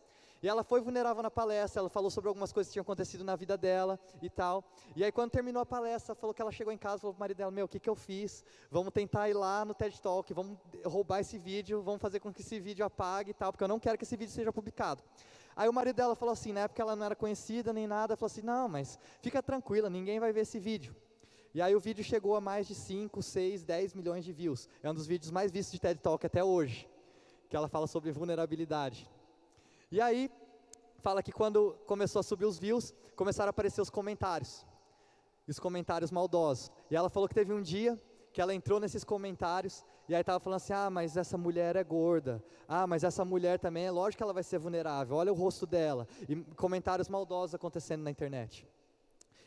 E ela foi vulnerável na palestra, ela falou sobre algumas coisas que tinham acontecido na vida dela e tal. E aí quando terminou a palestra, falou que ela chegou em casa e falou para o marido dela, o que eu fiz? Vamos tentar ir lá no TED Talk, vamos roubar esse vídeo, vamos fazer com que esse vídeo apague e tal, porque eu não quero que esse vídeo seja publicado. Aí o marido dela falou assim, na época ela não era conhecida nem nada, falou assim, não, mas fica tranquila, ninguém vai ver esse vídeo. E aí o vídeo chegou a mais de 5, 6, 10 milhões de views. É um dos vídeos mais vistos de TED Talk até hoje, que ela fala sobre vulnerabilidade. E aí, fala que quando começou a subir os views, começaram a aparecer os comentários maldosos. E ela falou que teve um dia que ela entrou nesses comentários, e aí estava falando assim, mas essa mulher é gorda, mas essa mulher também, é lógico que ela vai ser vulnerável, olha o rosto dela, e comentários maldosos acontecendo na internet.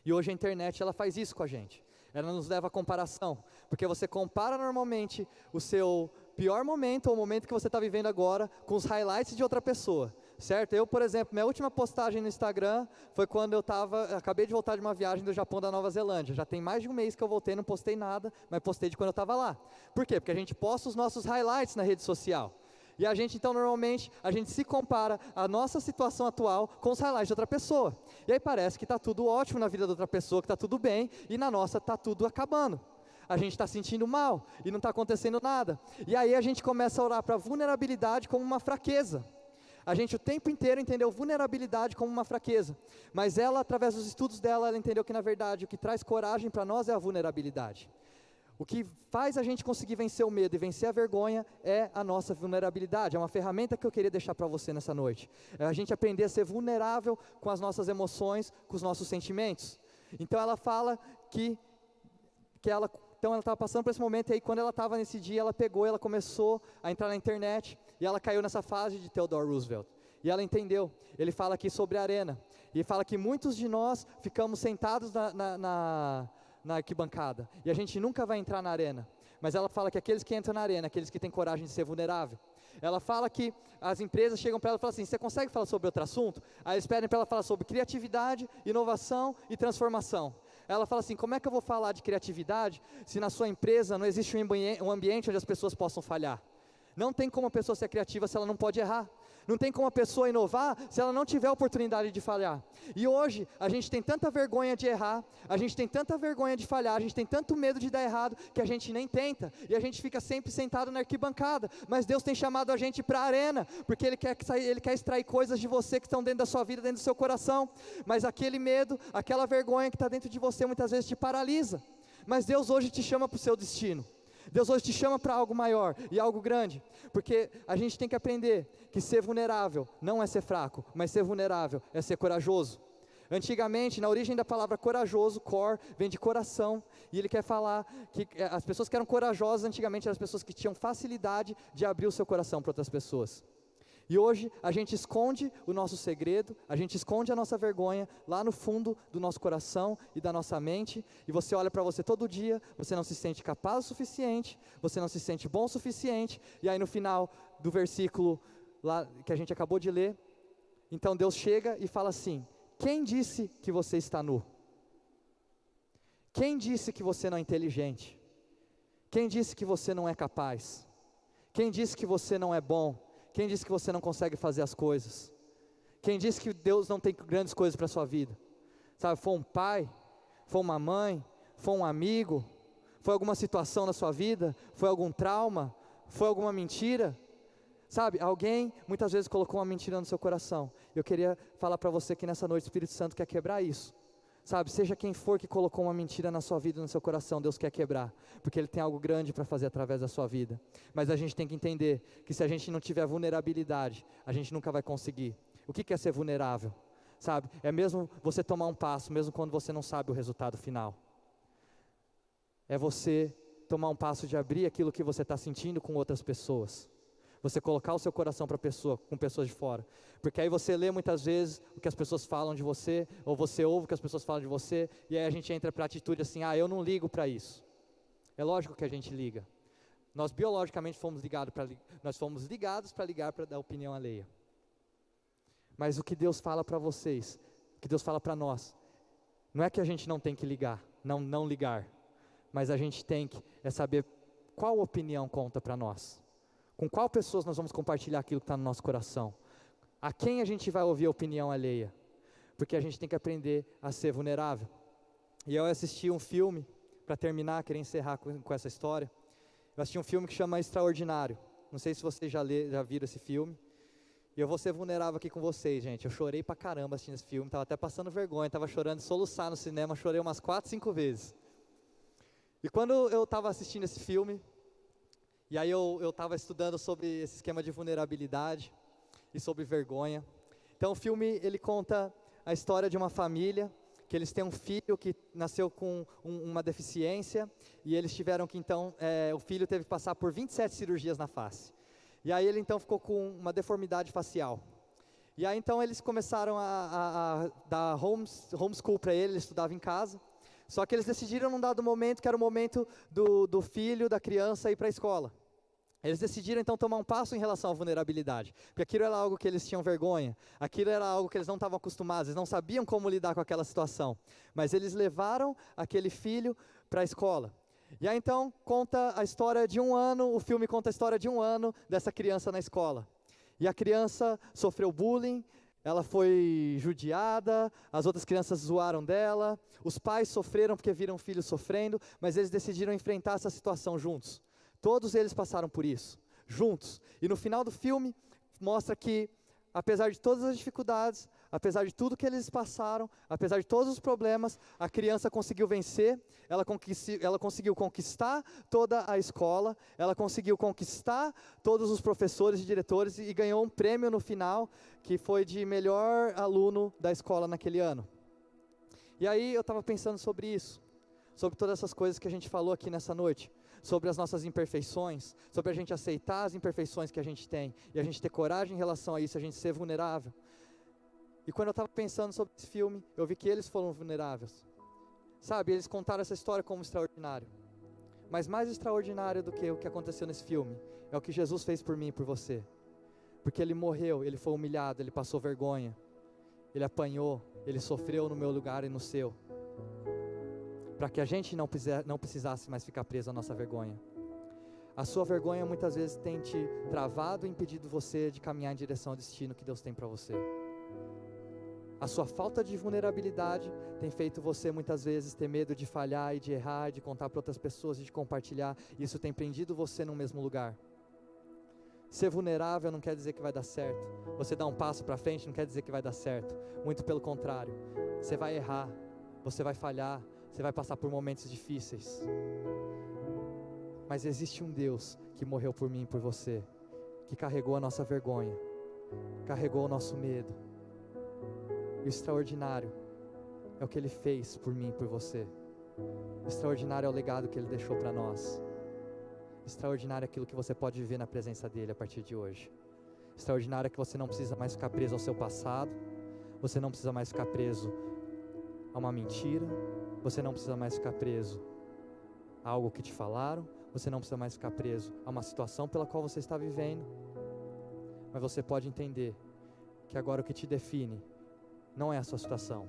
E hoje a internet, ela faz isso com a gente. Ela nos leva a comparação, porque você compara normalmente o seu pior momento, ou o momento que você está vivendo agora, com os highlights de outra pessoa, certo? Eu, por exemplo, minha última postagem no Instagram foi quando eu acabei de voltar de uma viagem do Japão da Nova Zelândia. Já tem mais de um mês que eu voltei, não postei nada, mas postei de quando eu estava lá. Por quê? Porque a gente posta os nossos highlights na rede social. E a gente então normalmente, a gente se compara a nossa situação atual com os highlights de outra pessoa. E aí parece que está tudo ótimo na vida da outra pessoa, que está tudo bem, e na nossa está tudo acabando. A gente está sentindo mal, e não está acontecendo nada. E aí a gente começa a olhar para a vulnerabilidade como uma fraqueza. A gente o tempo inteiro entendeu vulnerabilidade como uma fraqueza, mas ela, através dos estudos dela, ela entendeu que na verdade o que traz coragem para nós é a vulnerabilidade. O que faz a gente conseguir vencer o medo e vencer a vergonha é a nossa vulnerabilidade. É uma ferramenta que eu queria deixar para você nessa noite. É a gente aprender a ser vulnerável com as nossas emoções, com os nossos sentimentos. Então ela fala que ela estava passando por esse momento, e aí quando ela estava nesse dia, ela começou a entrar na internet, e ela caiu nessa fase de Theodore Roosevelt, e ela entendeu. Ele fala aqui sobre a arena, e fala que muitos de nós ficamos sentados na arquibancada, e a gente nunca vai entrar na arena, mas ela fala que aqueles que entram na arena, aqueles que têm coragem de ser vulnerável. Ela fala que as empresas chegam para ela e falam assim: você consegue falar sobre outro assunto? Aí eles pedem para ela falar sobre criatividade, inovação e transformação. Ela fala assim: como é que eu vou falar de criatividade se na sua empresa não existe um ambiente onde as pessoas possam falhar? Não tem como a pessoa ser criativa se ela não pode errar. Não tem como a pessoa inovar se ela não tiver a oportunidade de falhar. E hoje a gente tem tanta vergonha de errar, a gente tem tanta vergonha de falhar, a gente tem tanto medo de dar errado que a gente nem tenta, e a gente fica sempre sentado na arquibancada. Mas Deus tem chamado a gente para a arena, porque Ele quer extrair coisas de você que estão dentro da sua vida, dentro do seu coração. Mas aquele medo, aquela vergonha que está dentro de você muitas vezes te paralisa. Mas Deus hoje te chama para o seu destino. Deus hoje te chama para algo maior e algo grande, porque a gente tem que aprender que ser vulnerável não é ser fraco, mas ser vulnerável é ser corajoso. Antigamente, na origem da palavra corajoso, cor, vem de coração, e ele quer falar que as pessoas que eram corajosas antigamente eram as pessoas que tinham facilidade de abrir o seu coração para outras pessoas. E hoje a gente esconde o nosso segredo, a gente esconde a nossa vergonha lá no fundo do nosso coração e da nossa mente, e você olha para você todo dia, você não se sente capaz o suficiente, você não se sente bom o suficiente, e aí no final do versículo lá que a gente acabou de ler, então Deus chega e fala assim: quem disse que você está nu? Quem disse que você não é inteligente? Quem disse que você não é capaz? Quem disse que você não é bom? Quem disse que você não consegue fazer as coisas? Quem disse que Deus não tem grandes coisas para a sua vida? Sabe, foi um pai, foi uma mãe, foi um amigo, foi alguma situação na sua vida, foi algum trauma, foi alguma mentira? Sabe, alguém muitas vezes colocou uma mentira no seu coração. Eu queria falar para você que nessa noite o Espírito Santo quer quebrar isso. Sabe, seja quem for que colocou uma mentira na sua vida, no seu coração, Deus quer quebrar, porque Ele tem algo grande para fazer através da sua vida. Mas a gente tem que entender que se a gente não tiver vulnerabilidade, a gente nunca vai conseguir. O que é ser vulnerável? Sabe, é mesmo você tomar um passo, mesmo quando você não sabe o resultado final. É você tomar um passo de abrir aquilo que você está sentindo com outras pessoas. Você colocar o seu coração para com pessoas de fora, porque aí você lê muitas vezes o que as pessoas falam de você, ou você ouve o que as pessoas falam de você, e aí a gente entra para a atitude assim: eu não ligo para isso. É lógico que a gente liga. Nós biologicamente fomos ligados para ligar para dar opinião alheia. Mas o que Deus fala para vocês, o que Deus fala para nós, não é que a gente não tem que ligar, não ligar, mas a gente tem que saber qual opinião conta para nós. Com qual pessoas nós vamos compartilhar aquilo que está no nosso coração? A quem a gente vai ouvir a opinião alheia? Porque a gente tem que aprender a ser vulnerável. E eu assisti um filme, para terminar, queria encerrar com essa história. Eu assisti um filme que chama Extraordinário. Não sei se vocês já viram esse filme. E eu vou ser vulnerável aqui com vocês, gente. Eu chorei pra caramba assistindo esse filme, estava até passando vergonha, estava chorando de soluçar no cinema, chorei umas 4, 5 vezes. E quando eu estava assistindo esse filme, e aí eu estava estudando sobre esse esquema de vulnerabilidade e sobre vergonha. Então o filme, ele conta a história de uma família, que eles têm um filho que nasceu com uma deficiência, e eles tiveram que então, o filho teve que passar por 27 cirurgias na face. E aí ele então ficou com uma deformidade facial. E aí então eles começaram a dar homeschool para ele estudava em casa. Só que eles decidiram num dado momento, que era o momento do filho, da criança ir para a escola. Eles decidiram então tomar um passo em relação à vulnerabilidade, porque aquilo era algo que eles tinham vergonha, aquilo era algo que eles não estavam acostumados, eles não sabiam como lidar com aquela situação. Mas eles levaram aquele filho para a escola. E aí então conta a história de 1 ano, o filme conta a história de 1 ano dessa criança na escola. E a criança sofreu bullying, ela foi judiada, as outras crianças zoaram dela, os pais sofreram porque viram o filho sofrendo, mas eles decidiram enfrentar essa situação juntos. Todos eles passaram por isso, juntos. E no final do filme, mostra que apesar de todas as dificuldades, apesar de tudo que eles passaram, apesar de todos os problemas, a criança conseguiu vencer, ela conseguiu conquistar toda a escola, ela conseguiu conquistar todos os professores e diretores e ganhou um prêmio no final, que foi de melhor aluno da escola naquele ano. E aí eu estava pensando sobre isso, sobre todas essas coisas que a gente falou aqui nessa noite, sobre as nossas imperfeições, sobre a gente aceitar as imperfeições que a gente tem, e a gente ter coragem em relação a isso, a gente ser vulnerável. E quando eu estava pensando sobre esse filme, eu vi que eles foram vulneráveis. Sabe, eles contaram essa história como extraordinário. Mas mais extraordinário do que o que aconteceu nesse filme, é o que Jesus fez por mim e por você. Porque Ele morreu, Ele foi humilhado, Ele passou vergonha, Ele apanhou, Ele sofreu no meu lugar e no seu, para que a gente não precisasse mais ficar preso à nossa vergonha. A sua vergonha muitas vezes tem te travado e impedido você de caminhar em direção ao destino que Deus tem para você. A sua falta de vulnerabilidade tem feito você muitas vezes ter medo de falhar e de errar, de contar para outras pessoas e de compartilhar. Isso tem prendido você no mesmo lugar. Ser vulnerável não quer dizer que vai dar certo. Você dar um passo para frente não quer dizer que vai dar certo. Muito pelo contrário. Você vai errar, você vai falhar, você vai passar por momentos difíceis. Mas existe um Deus que morreu por mim e por você, que carregou a nossa vergonha, carregou o nosso medo. E o extraordinário é o que Ele fez por mim e por você. O extraordinário é o legado que Ele deixou para nós. O extraordinário é aquilo que você pode viver na presença dEle a partir de hoje. O extraordinário é que você não precisa mais ficar preso ao seu passado, você não precisa mais ficar preso a uma mentira, você não precisa mais ficar preso a algo que te falaram, você não precisa mais ficar preso a uma situação pela qual você está vivendo, mas você pode entender que agora o que te define não é a sua situação,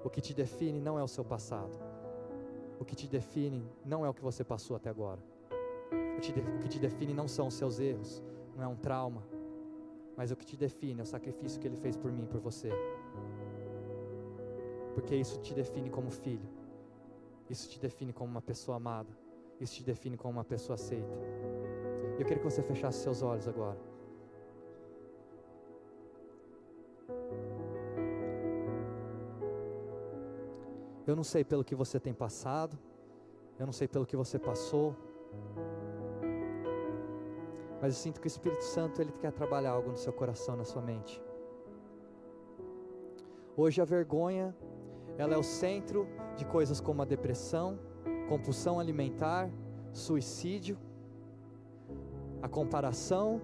o que te define não é o seu passado, o que te define não é o que você passou até agora, o que te define não são os seus erros, não é um trauma, mas o que te define é o sacrifício que Ele fez por mim e por você. Porque isso te define como filho, isso te define como uma pessoa amada, isso te define como uma pessoa aceita. Eu queria que você fechasse seus olhos agora. Eu não sei pelo que você tem passado, eu não sei pelo que você passou, mas eu sinto que o Espírito Santo, Ele quer trabalhar algo no seu coração, na sua mente. Hoje a vergonha, ela é o centro de coisas como a depressão, compulsão alimentar, suicídio, a comparação.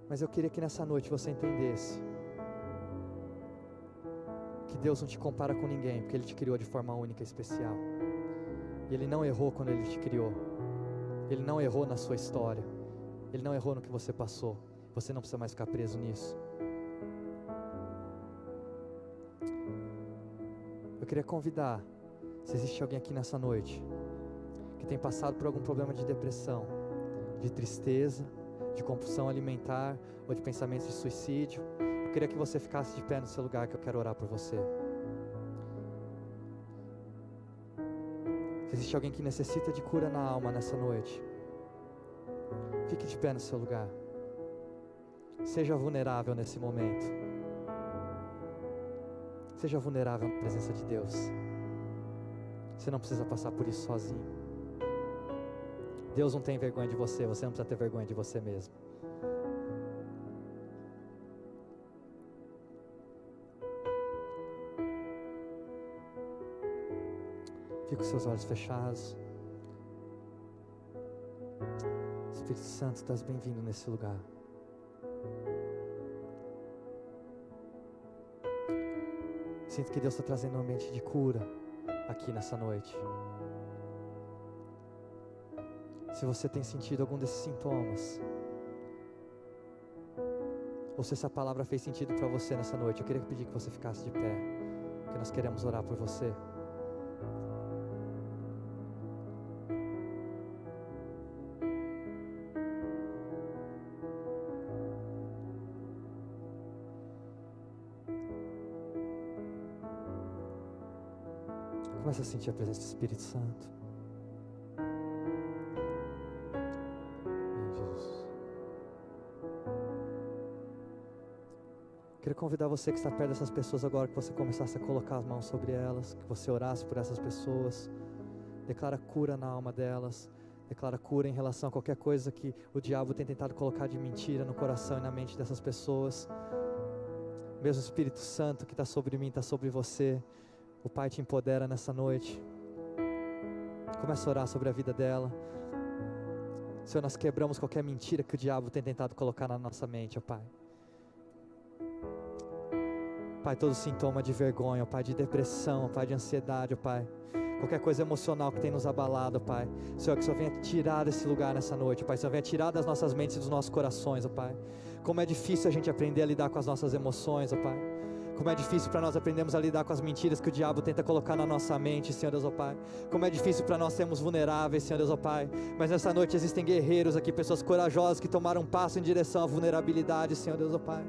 Mas eu queria que nessa noite você entendesse que Deus não te compara com ninguém, porque Ele te criou de forma única e especial. E Ele não errou quando Ele te criou. Ele não errou na sua história. Ele não errou no que você passou. Você não precisa mais ficar preso nisso. Eu queria convidar, se existe alguém aqui nessa noite que tem passado por algum problema de depressão, de tristeza, de compulsão alimentar ou de pensamentos de suicídio, eu queria que você ficasse de pé no seu lugar, que eu quero orar por você. Se existe alguém que necessita de cura na alma nessa noite, fique de pé no seu lugar. Seja vulnerável nesse momento. Seja vulnerável na presença de Deus. Você não precisa passar por isso sozinho. Deus não tem vergonha de você, você não precisa ter vergonha de você mesmo. Fique com seus olhos fechados. Espírito Santo, estás bem-vindo nesse lugar. Sinto que Deus está trazendo um ambiente de cura aqui nessa noite. Se você tem sentido algum desses sintomas, ou se essa palavra fez sentido para você nessa noite, eu queria pedir que você ficasse de pé, porque nós queremos orar por você. Começa a sentir a presença do Espírito Santo. Jesus. Queria convidar você que está perto dessas pessoas agora, que você começasse a colocar as mãos sobre elas, que você orasse por essas pessoas. Declara cura na alma delas. Declara cura em relação a qualquer coisa que o diabo tem tentado colocar de mentira no coração e na mente dessas pessoas. Mesmo Espírito Santo que está sobre mim, está sobre você. O Pai te empodera nessa noite. Começa a orar sobre a vida dela. Senhor, nós quebramos qualquer mentira que o diabo tem tentado colocar na nossa mente, ó Pai. Pai, todo sintoma de vergonha, ó Pai, de depressão, ó Pai, de ansiedade, ó Pai. Qualquer coisa emocional que tem nos abalado, ó Pai. Senhor, que o Senhor venha tirar desse lugar nessa noite, Pai. Senhor, venha tirar das nossas mentes e dos nossos corações, ó Pai. Como é difícil a gente aprender a lidar com as nossas emoções, ó Pai. Como é difícil para nós aprendermos a lidar com as mentiras que o diabo tenta colocar na nossa mente, Senhor Deus, ó Pai. Como é difícil para nós sermos vulneráveis, Senhor Deus, ó Pai. Mas nessa noite existem guerreiros aqui, pessoas corajosas que tomaram um passo em direção à vulnerabilidade, Senhor Deus, ó Pai.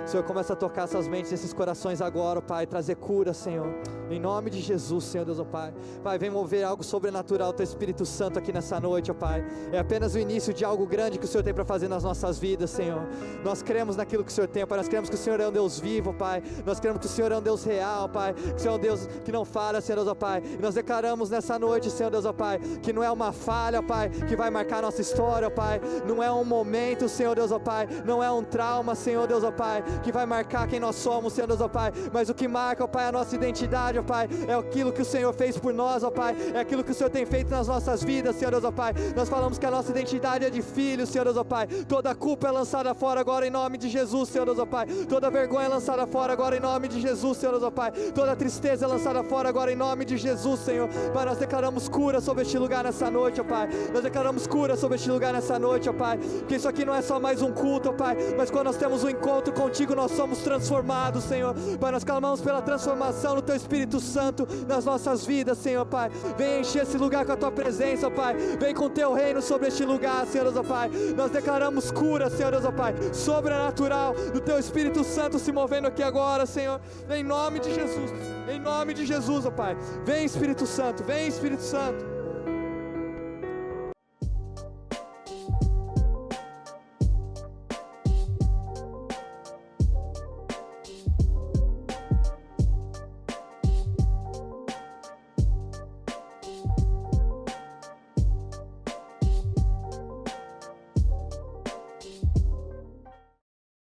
Senhor, começa a tocar essas mentes, esses corações agora, ó Pai, trazer cura, Senhor, em nome de Jesus, Senhor Deus, ó Pai. Pai, vem mover algo sobrenatural, Teu Espírito Santo aqui nessa noite, ó Pai. É apenas o início de algo grande que o Senhor tem para fazer nas nossas vidas, Senhor. Nós cremos naquilo que o Senhor tem, Pai. Nós cremos que o Senhor é um Deus vivo, Pai. Nós cremos que o Senhor é um Deus real, Pai. Que o Senhor é um Deus que não falha, Senhor Deus, ó Pai. E nós declaramos nessa noite, Senhor Deus, ó Pai, que não é uma falha, ó Pai, que vai marcar nossa história, ó Pai. Não é um momento, Senhor Deus, ó Pai. Não é um trauma, Senhor Deus, ó Pai, que vai marcar quem nós somos, Senhor Deus, ó Pai, mas o que marca, ó Pai, a nossa identidade, ó Pai, é aquilo que o Senhor fez por nós, ó Pai, é aquilo que o Senhor tem feito nas nossas vidas, Senhor Deus, ó Pai. Nós falamos que a nossa identidade é de filho, Senhor Deus, ó Pai. Toda culpa é lançada fora agora em nome de Jesus, Senhor Deus, ó Pai. Toda vergonha é lançada fora agora em nome de Jesus, Senhor Deus, ó Pai. Toda tristeza é lançada fora agora em nome de Jesus, Senhor. Pai, nós declaramos cura sobre este lugar nessa noite, ó Pai. Nós declaramos cura sobre este lugar nessa noite, ó Pai. Que isso aqui não é só mais um culto, ó Pai, mas quando nós temos um encontro contigo, nós somos transformados, Senhor. Pai, nós clamamos pela transformação do Teu Espírito Santo nas nossas vidas, Senhor, Pai. Vem encher esse lugar com a Tua presença, ó Pai. Vem com o Teu reino sobre este lugar, Senhor Deus, ó Pai. Nós declaramos cura, Senhor Deus, ó Pai, sobrenatural do Teu Espírito Santo se movendo aqui agora, Senhor, em nome de Jesus, ó Pai. Vem, Espírito Santo, vem, Espírito Santo.